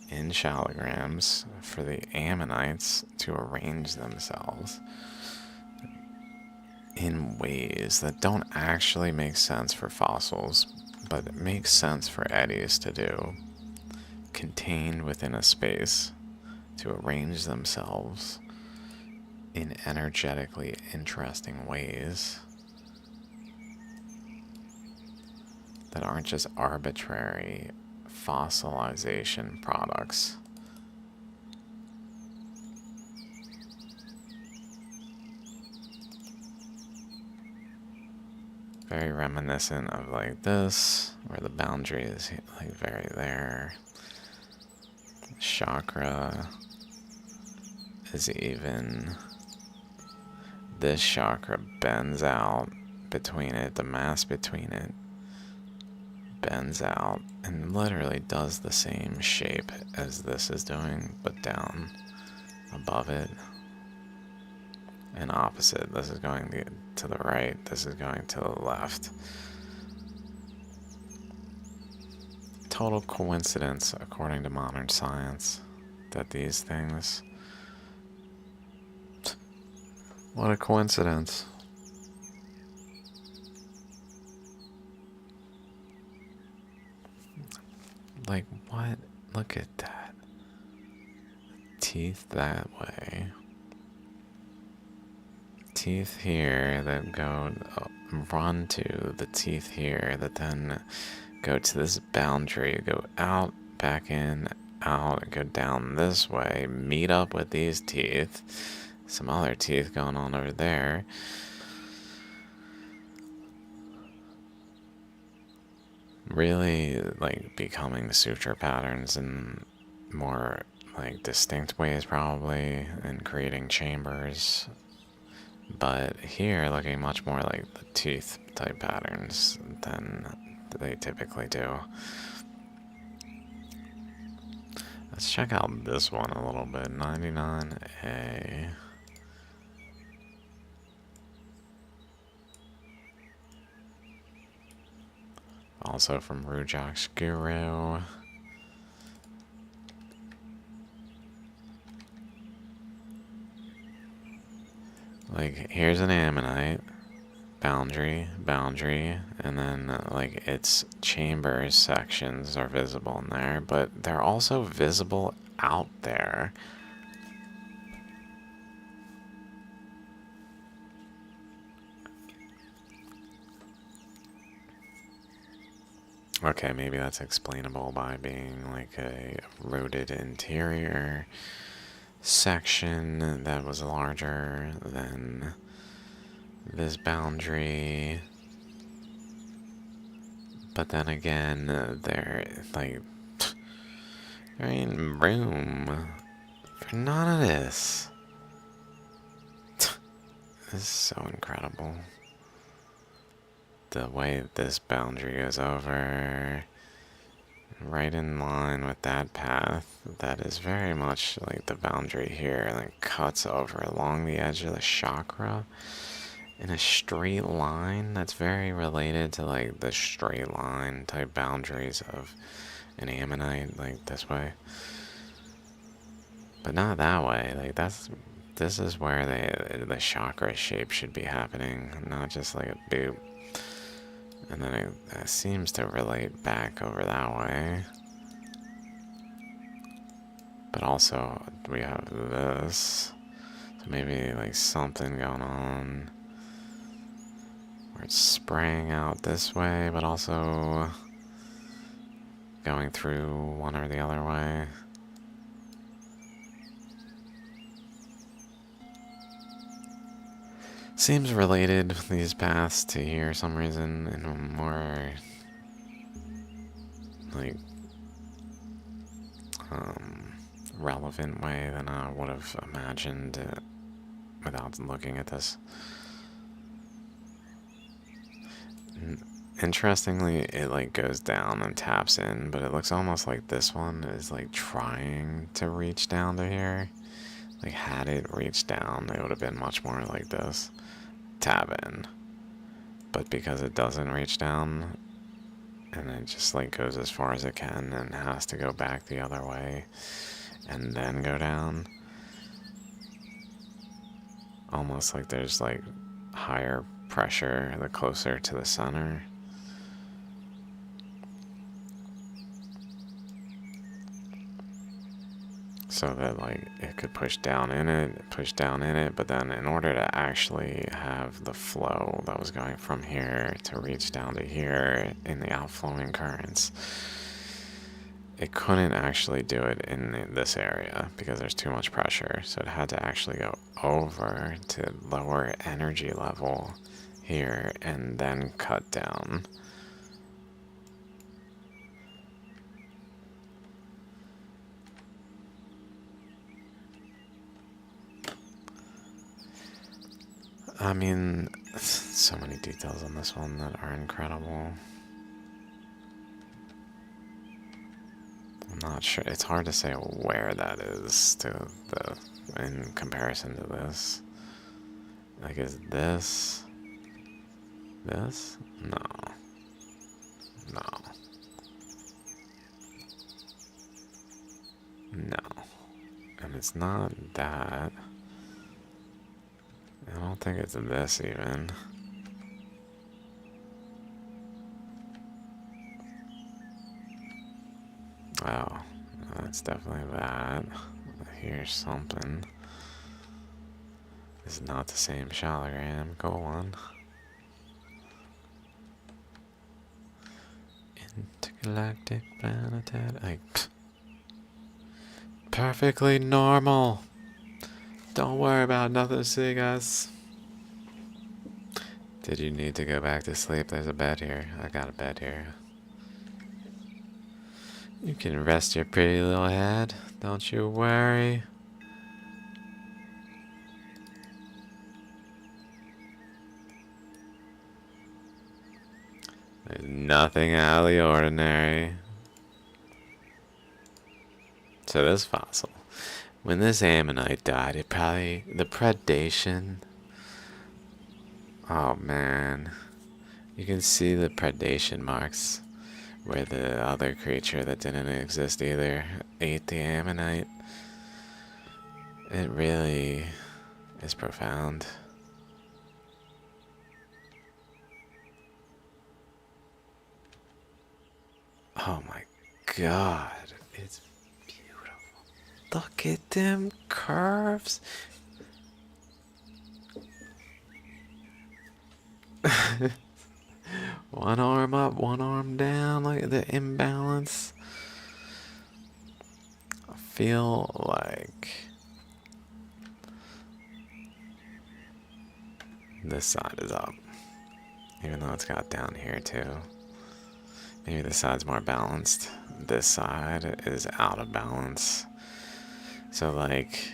in shaligrams for the ammonites to arrange themselves in ways that don't actually make sense for fossils, but it makes sense for eddies to do, contained within a space, to arrange themselves in energetically interesting ways that aren't just arbitrary fossilization products. Very reminiscent of like this, where the boundary is like very there. Chakra is even. This chakra bends out between it, the mass between it bends out and literally does the same shape as this is doing, but down above it. And opposite. This is going to the right, this is going to the left. Total coincidence, according to modern science, that these things... What a coincidence. Like, what? Look at that. Teeth that way. Teeth here that go run to the teeth here that then go to this boundary, go out, back in, out, and go down this way, meet up with these teeth. Some other teeth going on over there. Really, like, becoming suture patterns in more, like, distinct ways, probably, and creating chambers. But here, looking much more like the teeth type patterns than they typically do. Let's check out this one a little bit. 99A. Also from Rujak's Guru. Like, here's an ammonite. Boundary, and then, like, its chambers sections are visible in there, but they're also visible out there. Okay, maybe that's explainable by being like a rooted interior section that was larger than this boundary. But then again, there ain't room for none of this. This is so incredible. The way this boundary goes over, right in line with that path, that is very much like the boundary here, and then cuts over along the edge of the chakra in a straight line. That's very related to like the straight line type boundaries of an ammonite, like this way. But not that way. Like this is where the chakra shape should be happening, not just like a boop. And then it seems to relate back over that way. also we have this. So maybe like something going on where it's spraying out this way, but also going through one or the other way. Seems related, these paths, to here some reason in a more like relevant way than I would have imagined without looking at this. Interestingly, it like goes down and taps in, but it looks almost like this one is like trying to reach down to here. Like had it reached down, it would have been much more like this. Tap in. But because it doesn't reach down, and it just like goes as far as it can and has to go back the other way and then go down. Almost like there's like higher pressure the closer to the center. So that like it could push down in it, but then in order to actually have the flow that was going from here to reach down to here in the outflowing currents, it couldn't actually do it in this area because there's too much pressure. So it had to actually go over to lower energy level here and then cut down. I mean, so many details on this one that are incredible. I'm not sure. It's hard to say where that is to in comparison to this. Like, is this? This? No. No. No. And it's not that. I don't think it's this even. Oh, that's definitely that. Here's something. This is not the same Shaligram. Go on. Intergalactic planetary. Perfectly normal. Don't worry about nothing, see guys. Did you need to go back to sleep? There's a bed here. I got a bed here. You can rest your pretty little head. Don't you worry. There's nothing out of the ordinary. So this fossil. When this ammonite died, it probably... The predation... Oh man. You can see the predation marks where the other creature that didn't exist either ate the ammonite. It really is profound. Oh my god. It's beautiful. Look at them curves. One arm up, one arm down, look at the imbalance. I feel like this side is up, even though it's got down here too. Maybe this side's more balanced. This side is out of balance. So like,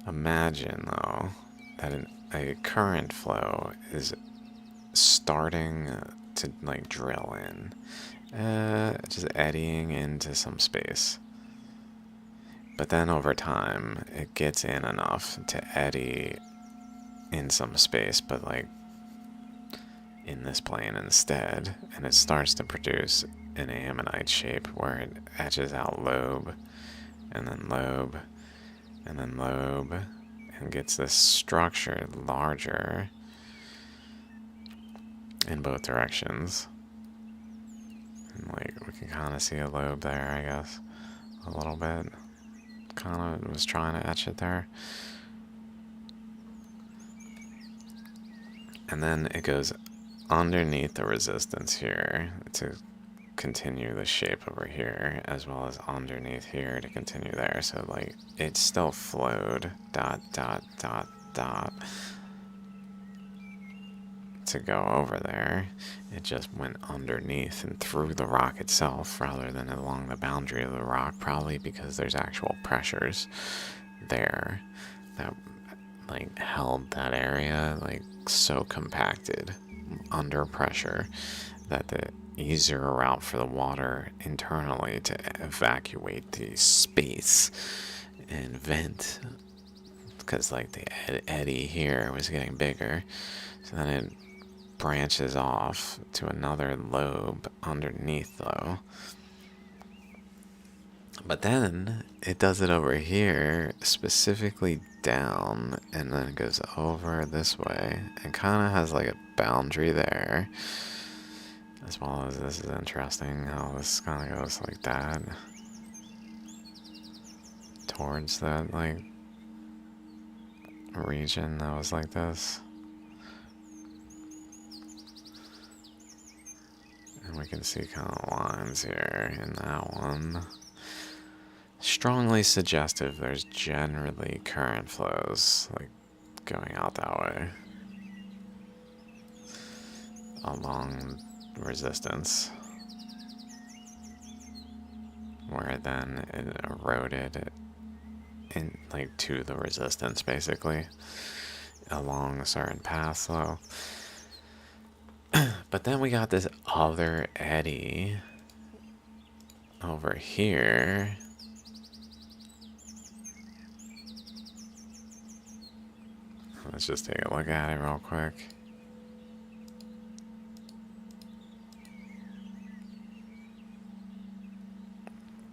imagine though that a current flow is starting to like drill in, just eddying into some space. But then over time, it gets in enough to eddy in some space, but like in this plane instead, and it starts to produce an ammonite shape where it etches out lobe, and then lobe, and then lobe, and gets this structure larger in both directions. And like we can kind of see a lobe there, I guess. a little bit. Kind of was trying to etch it there. And then it goes underneath the resistance here to continue the shape over here, as well as underneath here to continue there. So like it still flowed dot dot dot dot to go over there. It just went underneath and through the rock itself rather than along the boundary of the rock, probably because there's actual pressures there that like held that area like so compacted under pressure that the easier route for the water internally to evacuate the space and vent, because like the eddy here was getting bigger, so then it branches off to another lobe underneath though. But then it does it over here, specifically down, and then it goes over this way and kind of has like a boundary there. As well as this is interesting how this kind of goes like that towards that like region that was like this. And we can see kind of lines here in that one. Strongly suggestive there's generally current flows like going out that way along resistance, where then it eroded in like to the resistance basically along a certain path though. But then we got this other eddy over here. Let's just take a look at it real quick.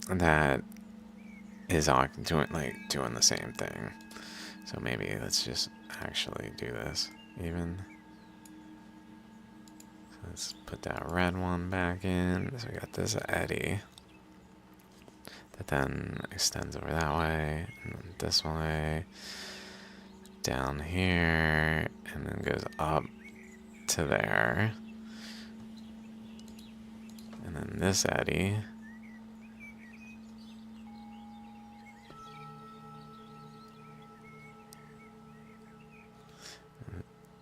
That is doing the same thing. So maybe let's just actually do this even. So let's put that red one back in. So we got this eddy that then extends over that way and then this way down here and then goes up to there. And then this eddy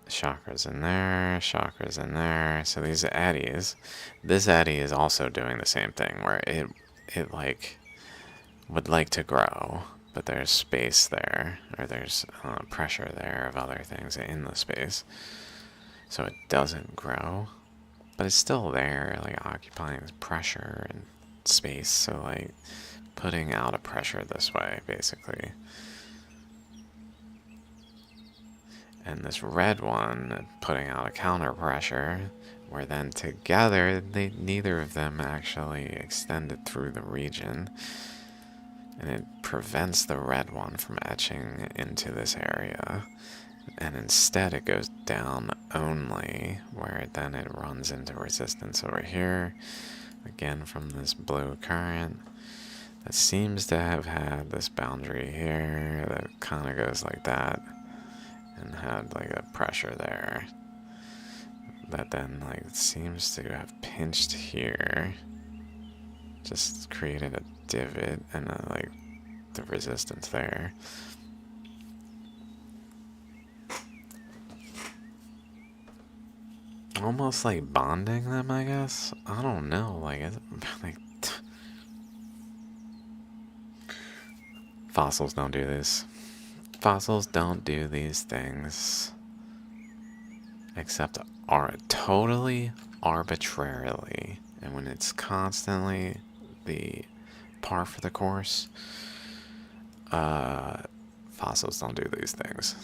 chakras in there, chakras in there. So these eddies, this eddy is also doing the same thing where it like would like to grow, but there's space there, or there's pressure there of other things in the space, so it doesn't grow, but it's still there, like occupying pressure and space. So like putting out a pressure this way basically. And this red one putting out a counter pressure, where then together neither of them actually extended through the region, and it prevents the red one from etching into this area, and instead it goes down only, where then it runs into resistance over here again from this blue current that seems to have had this boundary here that kind of goes like that and had like a pressure there that then like seems to have pinched here, just created a divot and like the resistance there. Almost like bonding them, I guess. I don't know, like fossils don't do this. Fossils don't do these things, except are totally arbitrarily, and when it's constantly the par for the course, fossils don't do these things.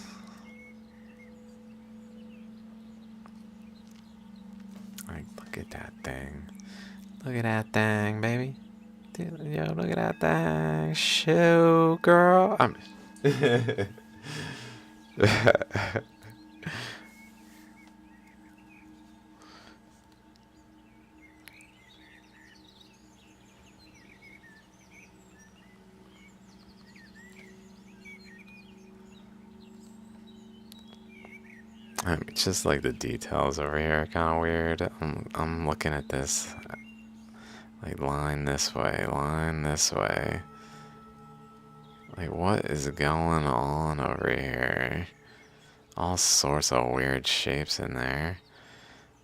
Like, look at that thing. Look at that thing, baby. Dude, yo, look at that thing. Shoot, girl. I'm Just like the details over here are kind of weird. I'm looking at this, like line this way, line this way. Like what is going on over here? All sorts of weird shapes in there.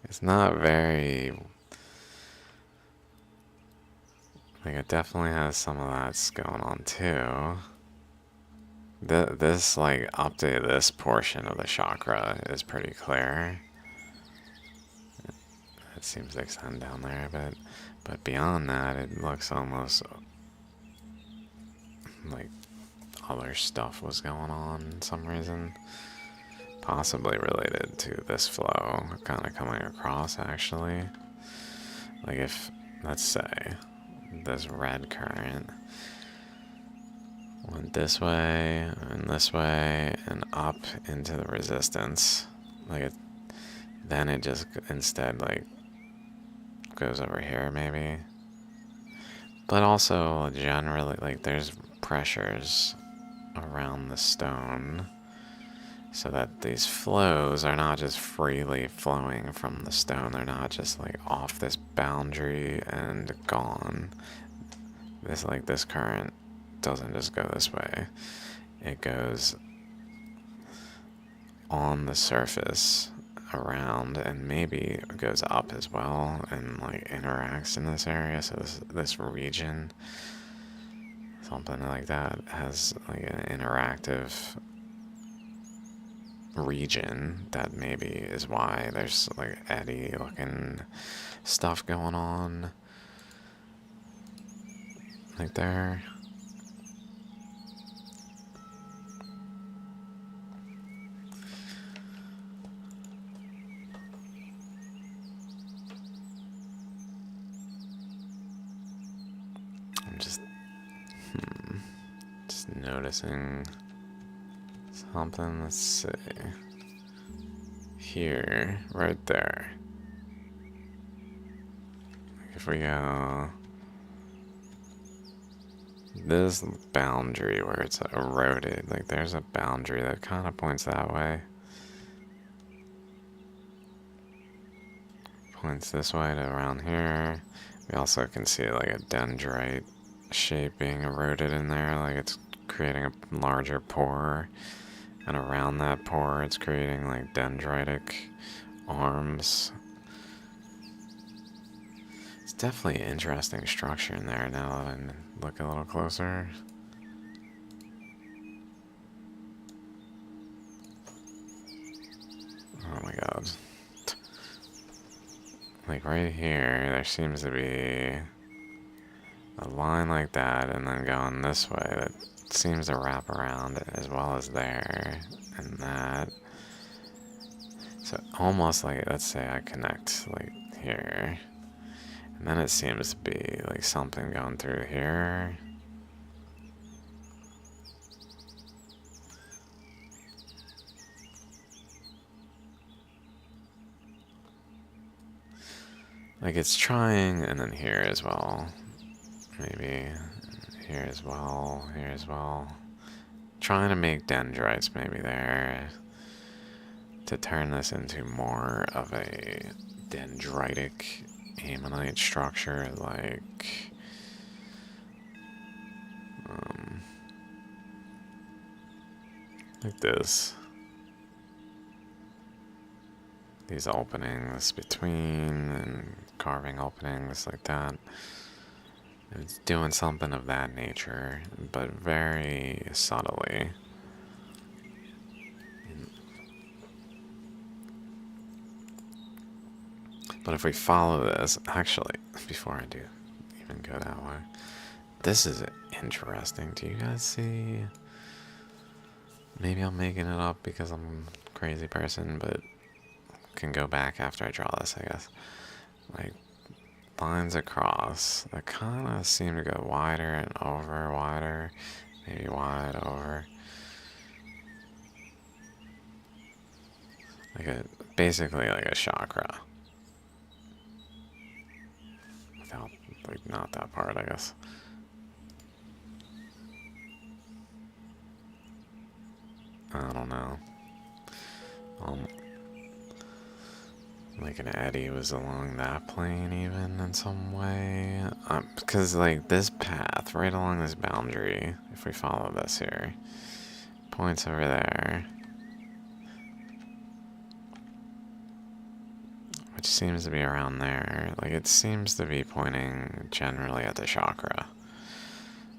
It's not very... Like it definitely has some of that's going on too. This like up to this portion of the chakra is pretty clear. It seems to extend down there a bit, but beyond that, it looks almost like other stuff was going on for some reason. Possibly related to this flow kind of coming across, actually. Like if, let's say, this red current went this way, and up into the resistance, like it, then it just instead like goes over here maybe. But also generally like there's pressures around the stone so that these flows are not just freely flowing from the stone. They're not just like off this boundary and gone. This current doesn't just go this way. It goes on the surface around and maybe goes up as well and like interacts in this area. So this region, something like that, has like an interactive region that maybe is why there's like eddy looking stuff going on like there. I'm just noticing something. Let's see. Here, right there. If we go this boundary where it's eroded, like there's a boundary that kind of points that way. Points this way to around here. We also can see like a dendrite shape being eroded in there, like it's creating a larger pore. And around that pore, it's creating like dendritic arms. It's definitely an interesting structure in there now that I look a little closer. Oh my god. Like right here, there seems to be a line like that, and then going this way that seems to wrap around as well as there and that. So almost like, let's say I connect like here, and then it seems to be like something going through here. Like it's trying, and then here as well. Maybe here as well, here as well. Trying to make dendrites maybe there to turn this into more of a dendritic ammonite structure, like this. These openings between and carving openings like that. It's doing something of that nature, but very subtly. But if we follow this, actually, before I do even go that way, this is interesting. Do you guys see? Maybe I'm making it up because I'm a crazy person, but can go back after I draw this, I guess. Like, lines across that kind of seem to go wider and over, wider, maybe wide over. Like basically like a chakra. Without, like, not that part, I guess. I don't know. like an eddy was along that plane even in some way. Because like this path right along this boundary, if we follow this here, points over there, which seems to be around there. Like it seems to be pointing generally at the chakra.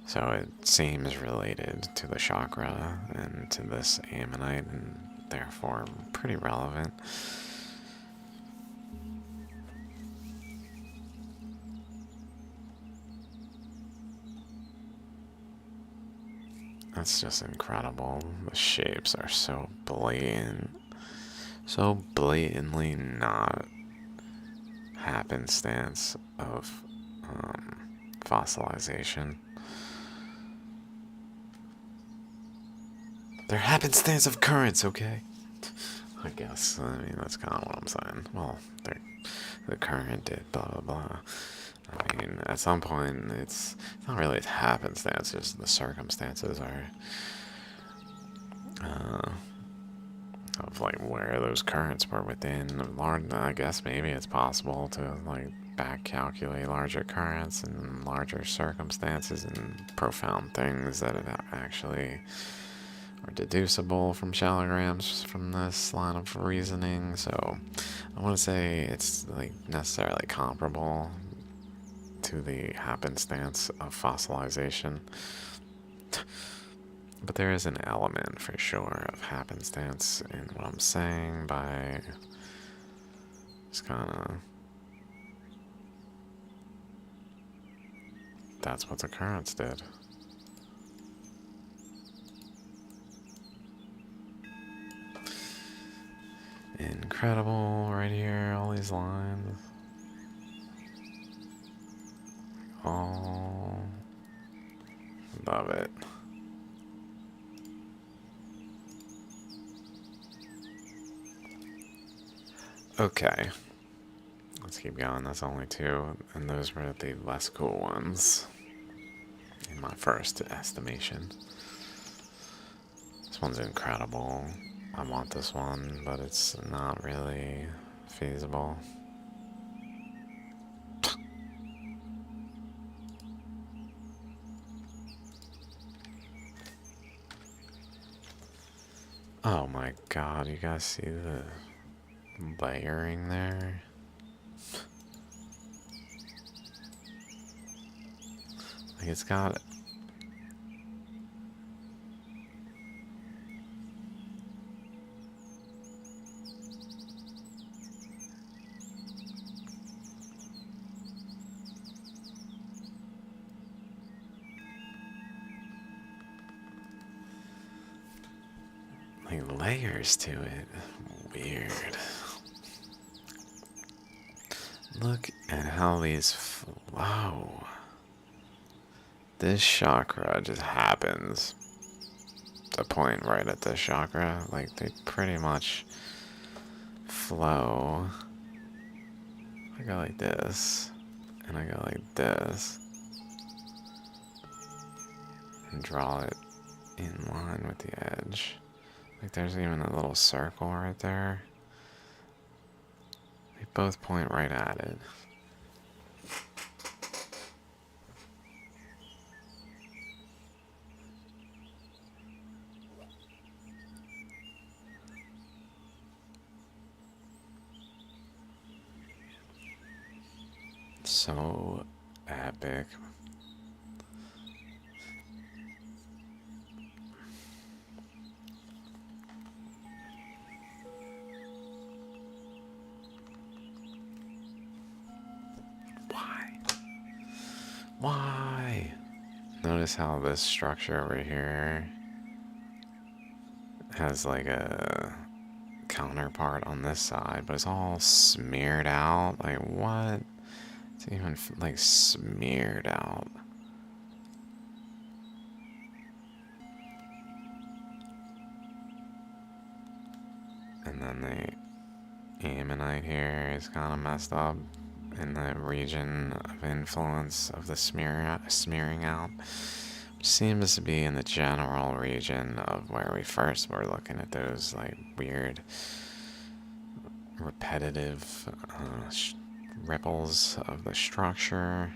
So it seems related to the chakra and to this ammonite, and therefore pretty relevant. That's just incredible. The shapes are so blatant. So blatantly not happenstance of fossilization. They're happenstance of currents, okay? I guess. I mean, that's kind of what I'm saying. Well, the current did blah blah blah. I mean, at some point, it's not really happenstance, just the circumstances are of like where those currents were within large. I guess maybe it's possible to like back calculate larger currents and larger circumstances and profound things that actually are deducible from shaligrams from this line of reasoning. So I want to say it's like necessarily comparable to the happenstance of fossilization. But there is an element for sure of happenstance in what I'm saying by just kind of. That's what the currents did. Incredible right here, all these lines. Oh, love it. Okay, let's keep going. That's only two, and those were the less cool ones in my first estimation. This one's incredible. I want this one, but it's not really feasible. Oh my god, you guys see the layering there? Like it's got like layers to it. Weird. Look at how these flow. This chakra just happens to point right at this chakra. Like they pretty much flow. I go like this, and I go like this, and draw it in line with the edge. Like there's even a little circle right there. They both point right at it. So epic. Why? Notice how this structure over here has like a counterpart on this side, but it's all smeared out. Like what? It's even like smeared out. And then the ammonite here is kind of messed up in the region of influence of the smearing out, which seems to be in the general region of where we first were looking at those like weird repetitive ripples of the structure.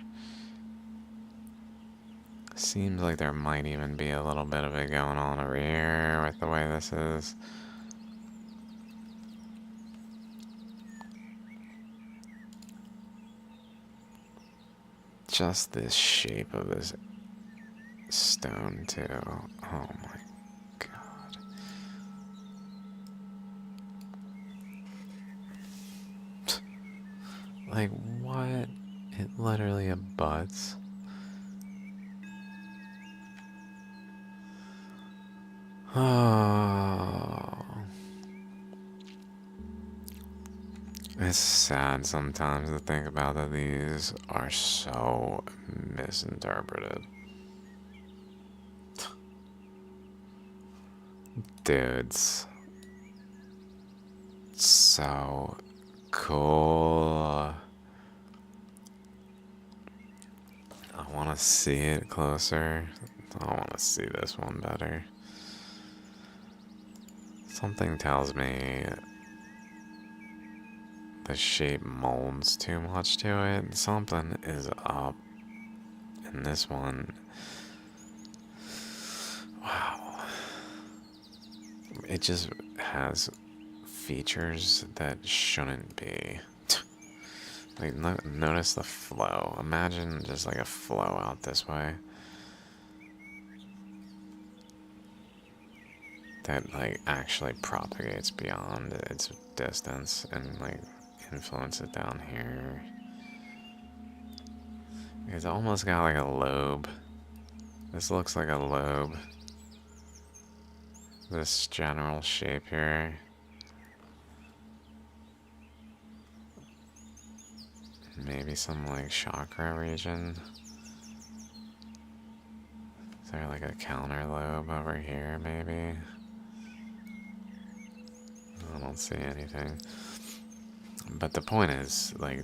Seems like there might even be a little bit of it going on over here with the way this is. Just this shape of this stone too. Oh my god. Like what? It literally abuts. Oh. It's sad sometimes to think about that these are so misinterpreted. Dudes. So cool. I want to see it closer. I want to see this one better. Something tells me the shape molds too much to it. Something is up. And this one, wow. It just has features that shouldn't be. Like, notice the flow. Imagine just like a flow out this way. That like actually propagates beyond its distance and like influences down here. It's almost got like a lobe. This looks like a lobe. This general shape here. Maybe some like chakra region. Is there like a counter lobe over here maybe? I don't see anything. But the point is, like,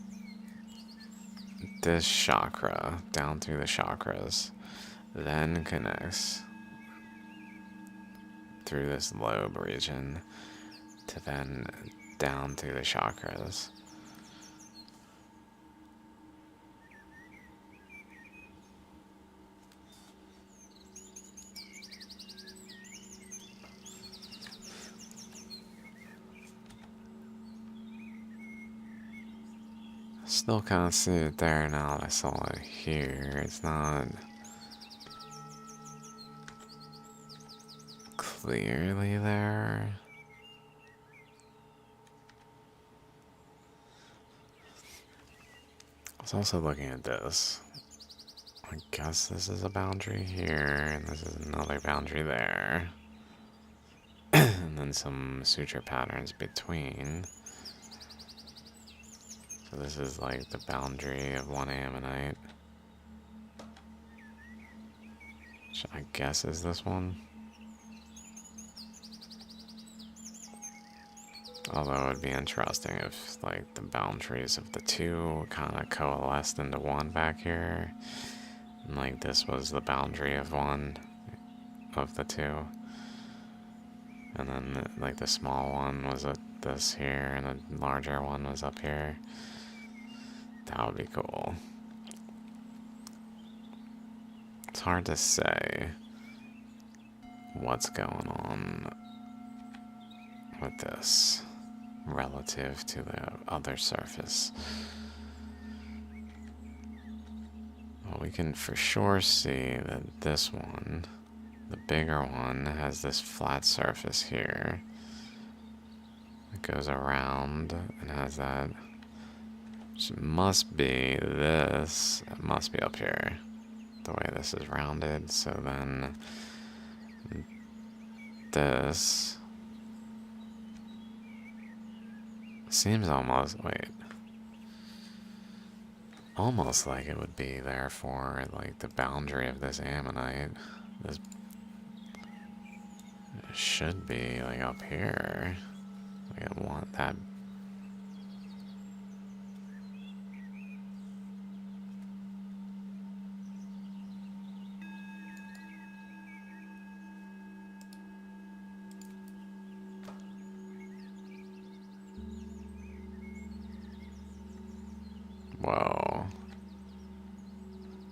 this chakra down through the chakras then connects through this lobe region to then down through the chakras. Still can't see it there now that I saw it here. It's not clearly there. I was also looking at this. I guess this is a boundary here, and this is another boundary there. And then some suture patterns between. So this is like the boundary of one ammonite. Which I guess is this one. Although it would be interesting if like the boundaries of the two kind of coalesced into one back here. And like this was the boundary of one of the two. And then like the small one was at this here and the larger one was up here. That would be cool. It's hard to say what's going on with this relative to the other surface. Well, we can for sure see that this one, the bigger one, has this flat surface here. It goes around and has that. Which must be this. It must be up here. The way this is rounded. So then this seems almost, wait, almost like it would be there for like the boundary of this ammonite. This should be like up here. Like I want that.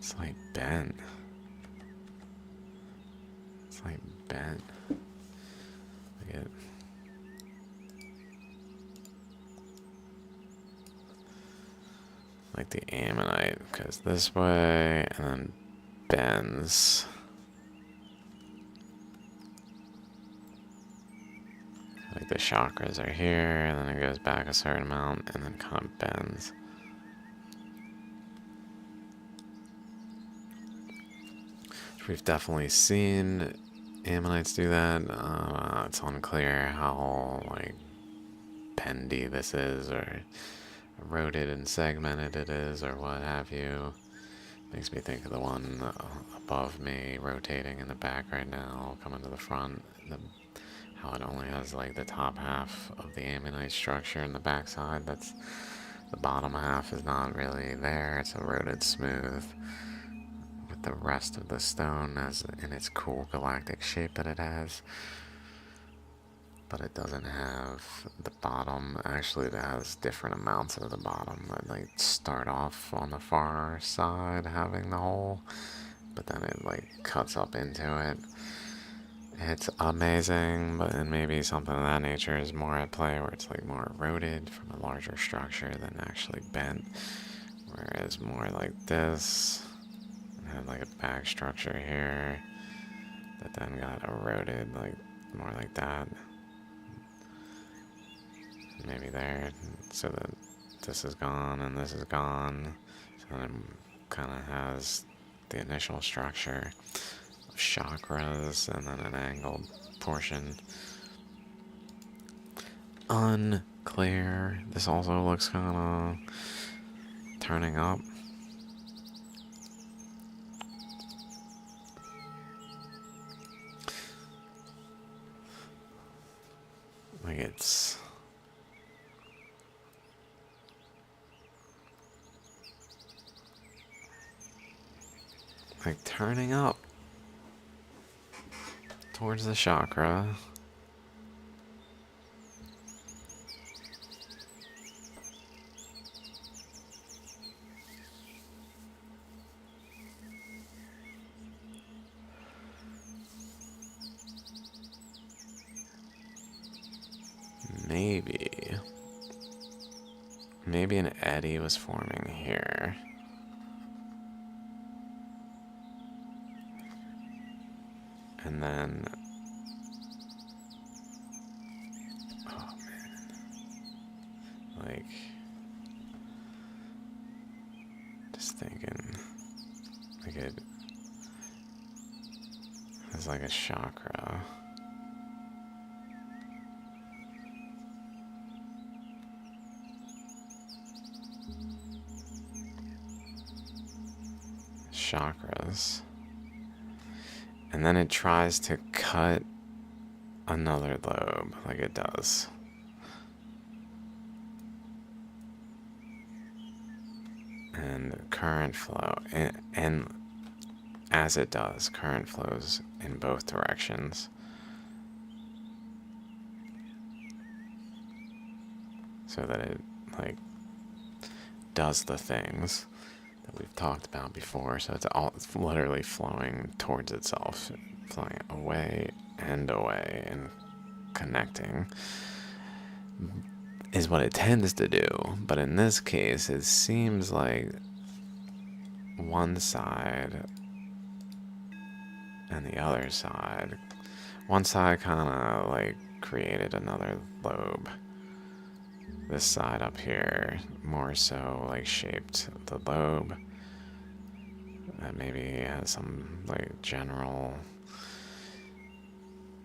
It's like bent. It's like bent. Look at like the ammonite goes this way and then bends. Like the chakras are here, and then it goes back a certain amount, and then kind of bends. We've definitely seen ammonites do that. It's unclear how like bendy this is, or eroded and segmented it is, or what have you. Makes me think of the one above me rotating in the back right now, coming to the front. How it only has like the top half of the ammonite structure in the backside. That's the bottom half is not really there. It's eroded smooth, with the rest of the stone as in its cool galactic shape that it has. But it doesn't have the bottom. Actually, it has different amounts of the bottom that like start off on the far side having the hole, but then it like cuts up into it. It's amazing, but then maybe something of that nature is more at play, where it's like more eroded from a larger structure than actually bent. Whereas more like this, it had like a back structure here that then got eroded, like more like that. Maybe there, so that this is gone and this is gone. So then it kind of has the initial structure of chakras and then an angled portion. Unclear. This also looks kind of turning up. Like it's like turning up towards the chakra. Maybe an eddy was forming here. And then, oh man, like, just thinking, like it has like a chakra. Chakras. And then it tries to cut another lobe, like it does. And current flow, and as it does, current flows in both directions. So that it, like, does the things that we've talked about before. So it's literally flowing towards itself, flowing away and connecting is what it tends to do. But in this case, it seems like one side and the other side, one side kind of like created another lobe. This side up here more so like shaped the lobe that maybe has some like general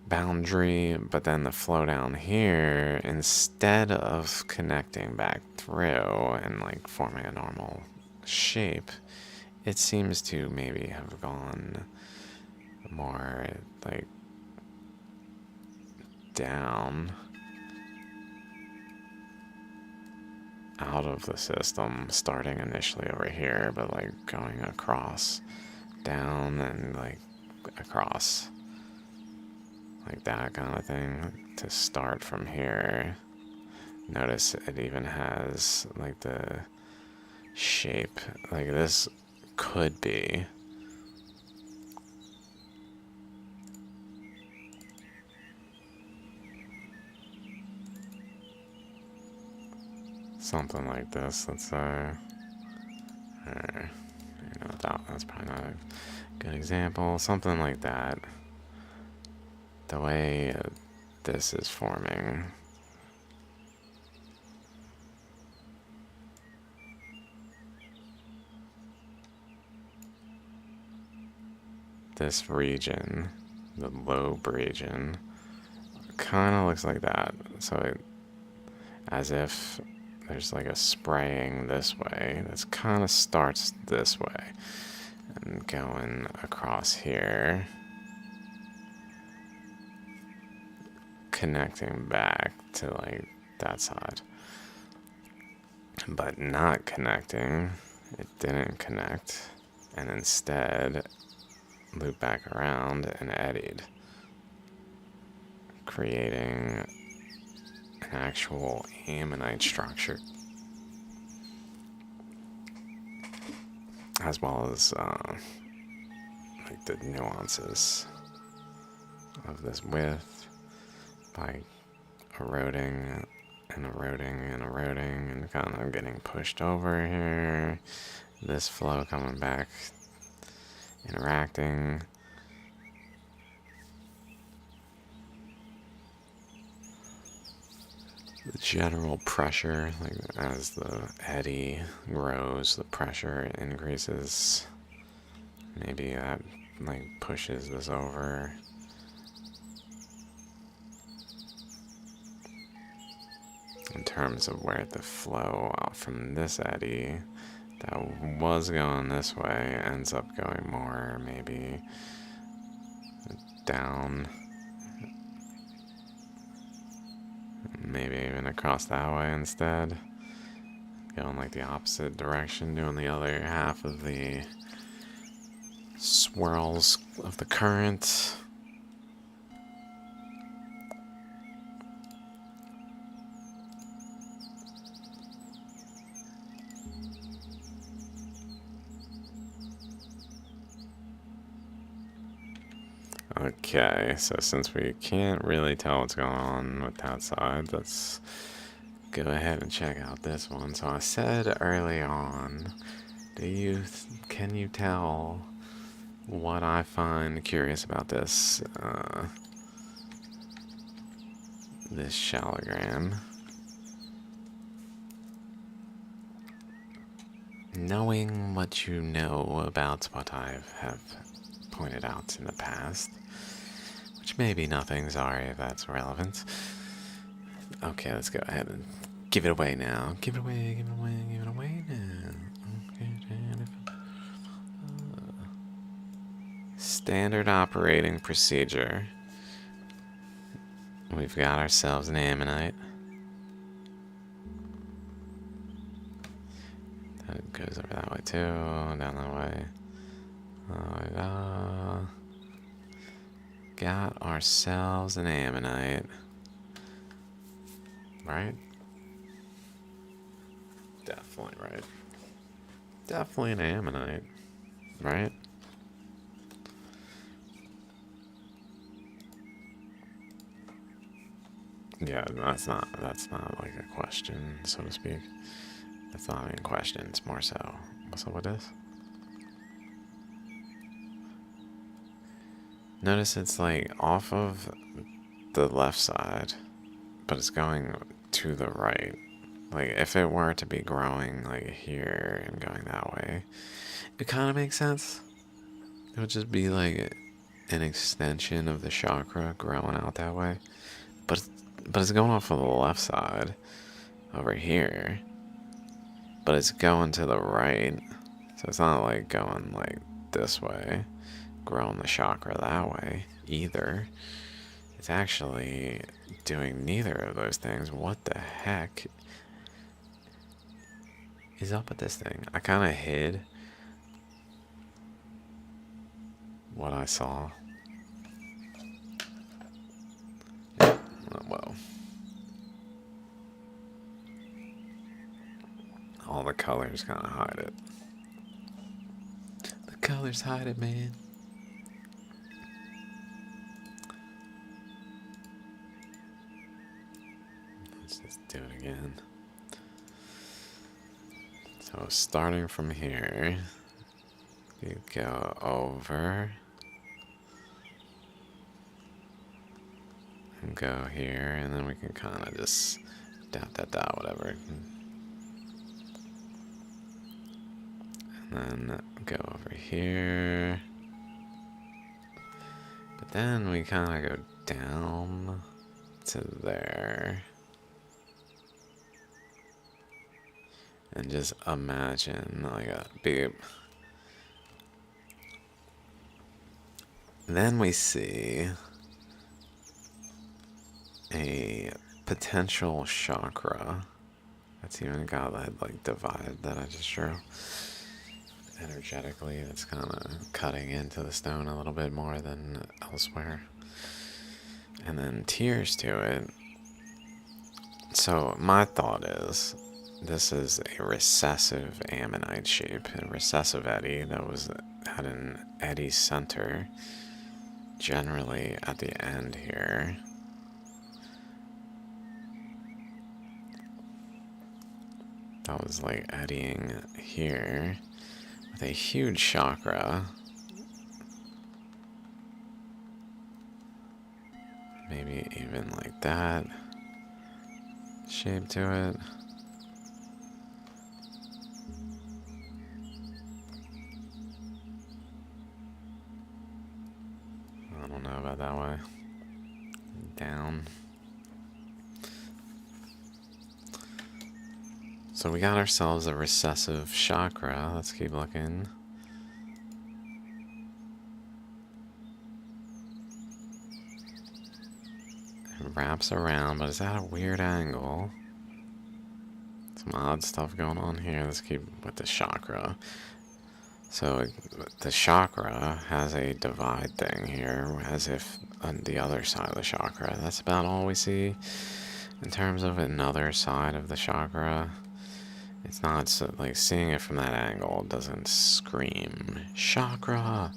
boundary, but then the flow down here, instead of connecting back through and like forming a normal shape, it seems to maybe have gone more like down out of the system, starting initially over here, but like going across, down, and like across, like that kind of thing, to start from here. Notice it even has like the shape, like this could be. Something like this, let's say. That's probably not a good example. Something like that. The way this is forming. This region, the lobe region, kind of looks like that. So as if there's like a spraying this way. This kind of starts this way and going across here, connecting back to like that side, but not connecting. It didn't connect, and instead loop back around and eddied, creating an actual ammonite structure, as well as like the nuances of this width by eroding and eroding and eroding and kind of getting pushed over here. This flow coming back, interacting. The general pressure, like as the eddy grows, the pressure increases. Maybe that like pushes this over. In terms of where the flow from this eddy that was going this way ends up going more maybe down, maybe even across that way instead, going like the opposite direction, doing the other half of the swirls of the current. Okay, so since we can't really tell what's going on with that side, let's go ahead and check out this one. So I said early on, can you tell what I find curious about this this Shaligram? Knowing what you know about what I have pointed out in the past, which may be nothing, sorry if that's relevant. Okay, let's go ahead and give it away now. Give it away, give it away, give it away now. Okay, standard operating procedure. We've got ourselves an ammonite. That goes over that way too, down that way. Got ourselves an ammonite. Right? Definitely right. Definitely an ammonite. Right? Yeah, that's not like a question, so to speak. That's not even a question, it's more so. What's up with this? Notice it's like off of the left side, but it's going to the right. Like if it were to be growing like here and going that way, it kind of makes sense. It would just be like an extension of the chakra growing out that way. But it's going off of the left side over here. But it's going to the right. So it's not like going like this way, growing the chakra that way either. It's actually doing neither of those things. What the heck is up with this thing? I kind of hid what I saw. Oh, well. All the colors kind of hide it. colors hide it, man. Let's just do it again. So starting from here, you go over and go here, and then we can kind of just dot, whatever. And then go over here. But then we kind of go down to there. And just imagine like a beep. Then we see a potential chakra that's even got that like divide that I just drew. Energetically, it's kind of cutting into the stone a little bit more than elsewhere. And then tiers to it. So my thought is, this is a recessive ammonite shape, a recessive eddy that had an eddy center, generally at the end here. That was like eddying here with a huge chakra. Maybe even like that shape to it. I don't know about that way. Down. So we got ourselves a recessive chakra. Let's keep looking. It wraps around, but it's at a weird angle. Some odd stuff going on here. Let's keep with the chakra. So the chakra has a divide thing here, as if on the other side of the chakra. That's about all we see in terms of another side of the chakra. It's not so, like seeing it from that angle doesn't scream chakra.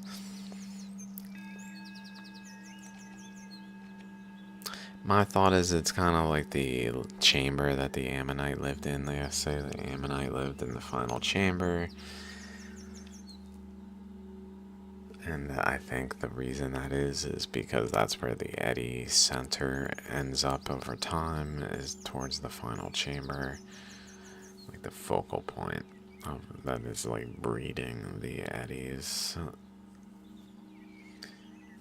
My thought is it's kind of like the chamber that the ammonite lived in. They say the ammonite lived in the final chamber. And I think the reason that is because that's where the eddy center ends up over time, is towards the final chamber. Like the focal point of that is like breeding the eddies.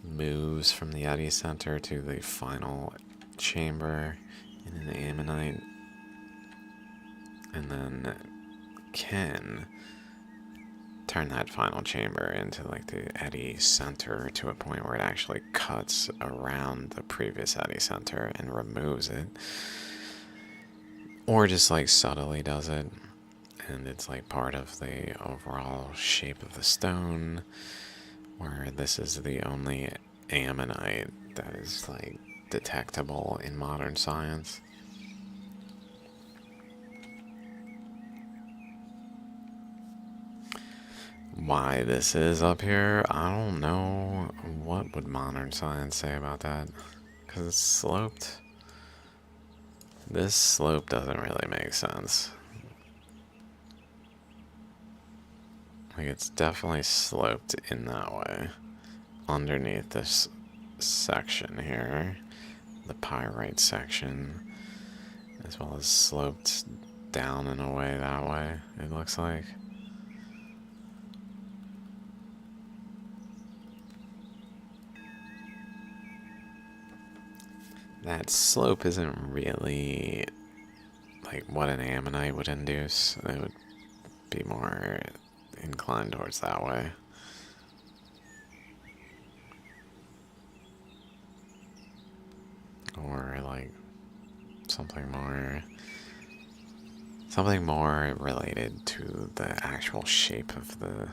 Moves from the eddy center to the final chamber in an ammonite, and then can turn that final chamber into like the eddy center to a point where it actually cuts around the previous eddy center and removes it, or just like subtly does it, and it's like part of the overall shape of the stone, where this is the only ammonite that is like detectable in modern science. Why this is up here, I don't know. What would modern science say about that? Because it's sloped. This slope doesn't really make sense. Like, it's definitely sloped in that way. Underneath this section here, the pyrite section, as well as sloped down in a way that way, it looks like. That slope isn't really like what an ammonite would induce. It would be more inclined towards that way. Or like something more related to the actual shape of the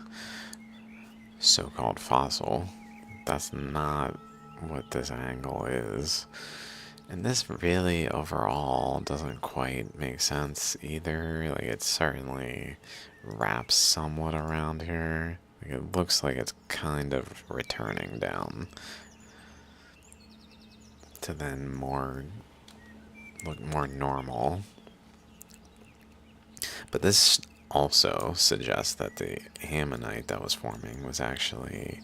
so-called fossil. That's not what this angle is. And this really overall doesn't quite make sense either. Like, it certainly wraps somewhat around here. Like, it looks like it's kind of returning down to then look more normal. But this also suggests that the ammonite that was forming was actually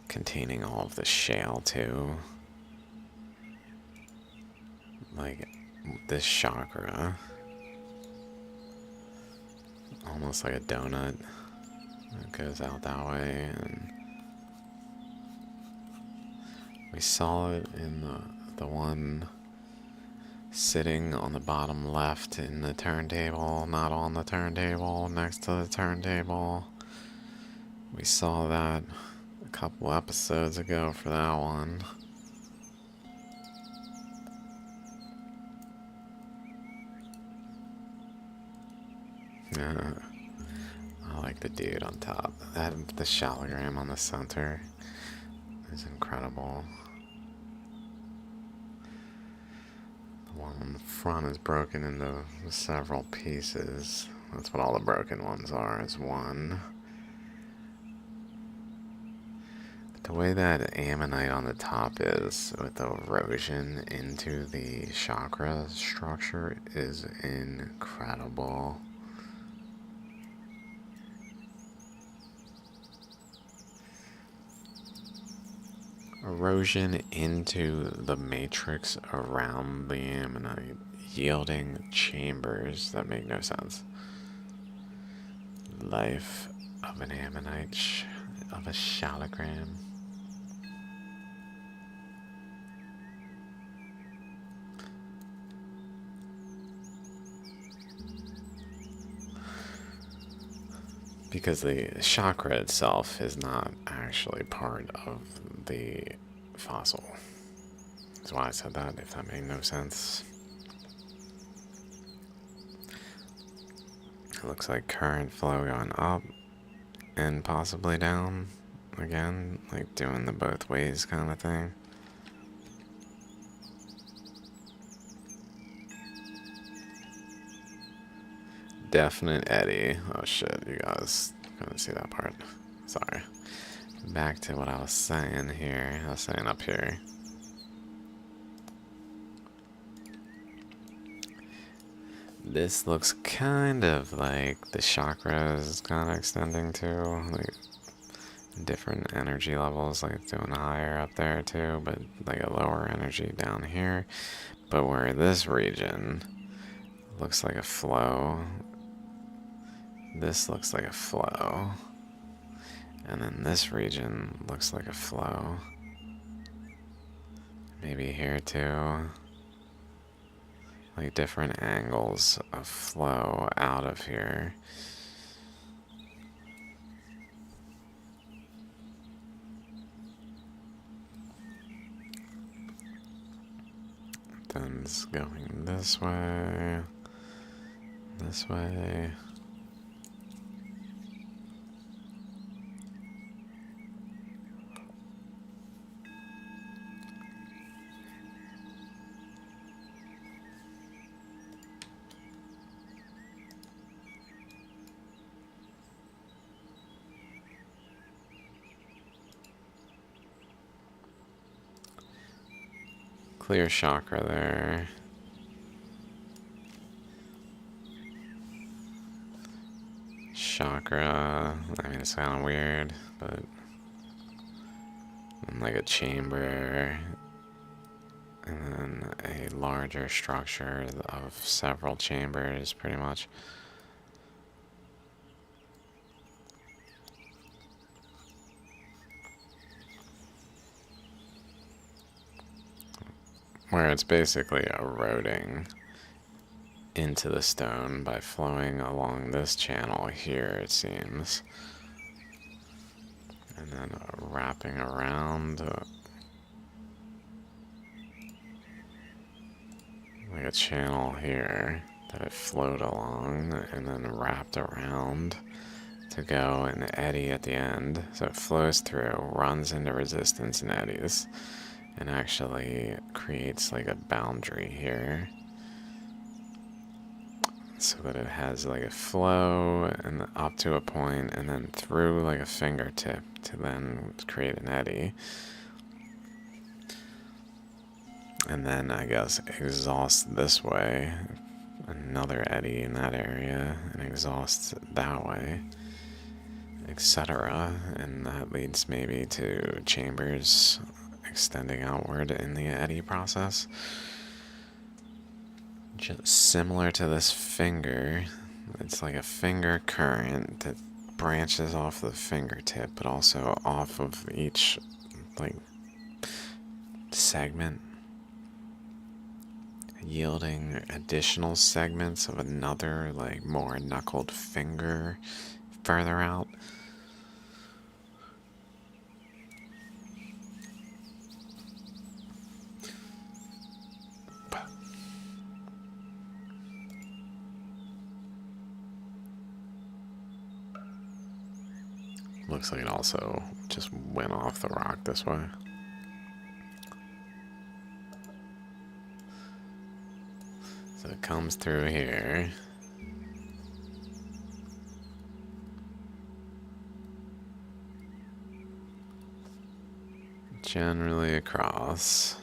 containing all of the shale too. Like this chakra, almost like a donut. It goes out that way, and we saw it in the one sitting on the bottom left in the turntable, not on the turntable, next to the turntable. We saw that a couple episodes ago for that one. Yeah, I like the dude on top. The Shaligram on the center is incredible. The one on the front is broken into several pieces. That's what all the broken ones are, is one. But the way that ammonite on the top is, with the erosion into the chakra structure, is incredible. Erosion into the matrix around the ammonite, yielding chambers that make no sense. Life of an ammonite, of a shaligram. Because the chakra itself is not actually part of the fossil. That's why I said that, if that made no sense. It looks like current flow going up and possibly down again, like doing the both ways kind of thing. Definite eddy. Oh shit, you guys couldn't see that part. Sorry. Back to what I was saying here. I was saying up here. This looks kind of like the chakras is kind of extending to, like different energy levels, like it's doing higher up there too, but like a lower energy down here. But where this region looks like a flow, this looks like a flow, and then this region looks like a flow. Maybe here too. Like different angles of flow out of here. Then it's going this way, this way. Clear chakra there. Chakra, I mean, it's kind of weird, but like a chamber, and then a larger structure of several chambers, pretty much. Where it's basically eroding into the stone by flowing along this channel here, it seems. And then wrapping around like a channel here that it flowed along and then wrapped around to go and eddy at the end. So it flows through, runs into resistance and eddies, and actually creates like a boundary here. so that it has like a flow and up to a point and then through like a fingertip to then create an eddy. And then I guess exhaust this way, another eddy in that area, and exhaust that way, etc. And that leads maybe to chambers extending outward in the eddy process. Just similar to this finger, it's like a finger current that branches off the fingertip, but also off of each like segment, yielding additional segments of another like more knuckled finger further out. Looks like it also just went off the rock this way. So it comes through here. Generally across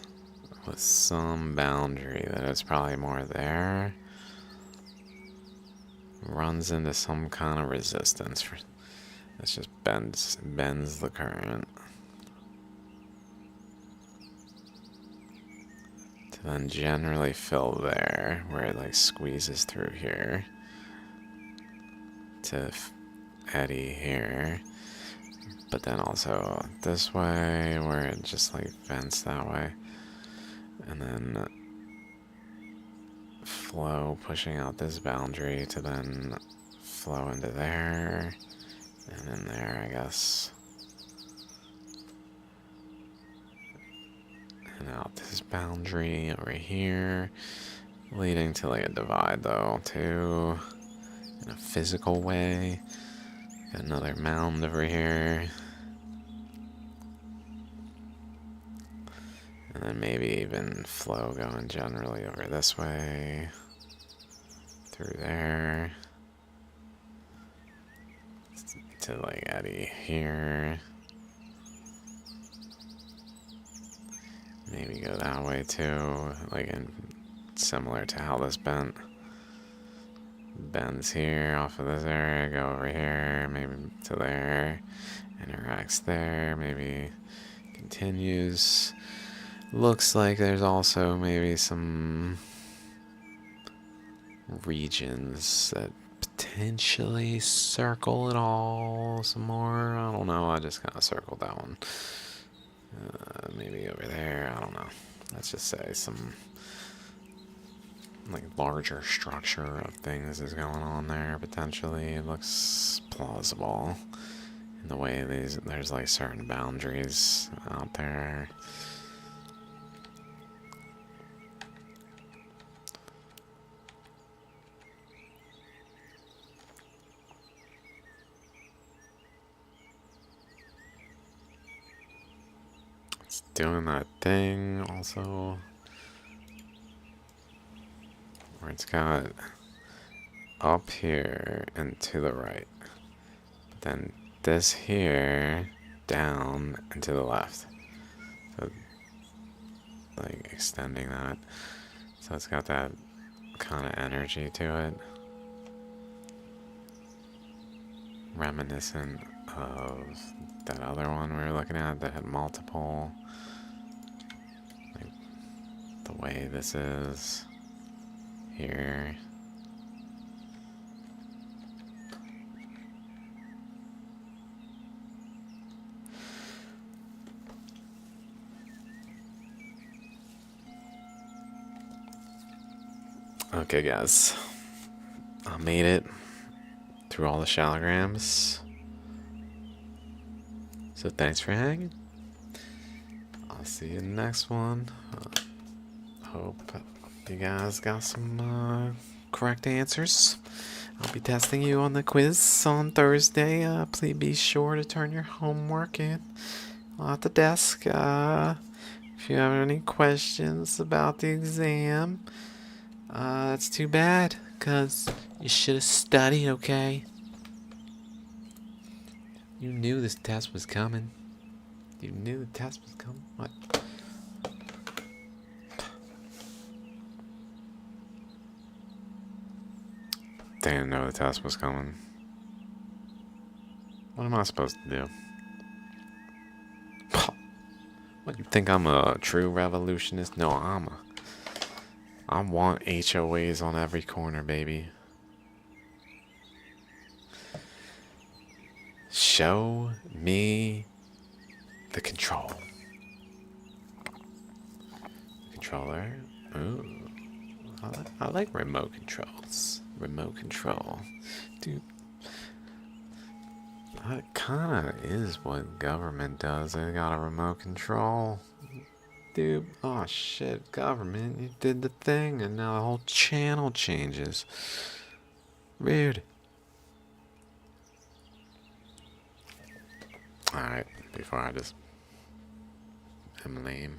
with some boundary that is probably more there. Runs into some kind of resistance. It just bends the current. To then generally fill there, where it like squeezes through here. To eddy here. But then also this way, where it just like vents that way. And then flow pushing out this boundary to then flow into there. And in there, I guess. And out this boundary over here. Leading to like a divide though, too. In a physical way. Got another mound over here. And then maybe even flow going generally over this way. Through there. To like eddy here. Maybe go that way too, like similar to how this bends here off of this area, go over here, maybe to there, interacts there, maybe continues. Looks like there's also maybe some regions that potentially circle it all some more. I don't know, I just kind of circled that one. Maybe over there, I don't know. Let's just say some like larger structure of things is going on there potentially. It looks plausible in the way there's like certain boundaries out there. Doing that thing also where it's got up here and to the right, but then this here down and to the left, so like extending that, so it's got that kind of energy to it, reminiscent of that other one we were looking at that had multiple. The way this is here. Okay, guys. I made it through all the shaligrams. So thanks for hanging. I'll see you in the next one. Hope you guys got some correct answers. I'll be testing you on the quiz on Thursday. Please be sure to turn your homework in at the desk. If you have any questions about the exam, that's too bad, Cuz you should have studied, okay? You knew this test was coming. You knew the test was coming? What? Didn't know the test was coming. What am I supposed to do? What, you think I'm a true revolutionist? No, I want HOAs on every corner, baby. Show me the control. Controller. Ooh. I like remote controls. Remote control. Dude. That kinda is what government does. They got a remote control. Dude, oh shit, government, you did the thing and now the whole channel changes. Rude. Alright, before I just am lame.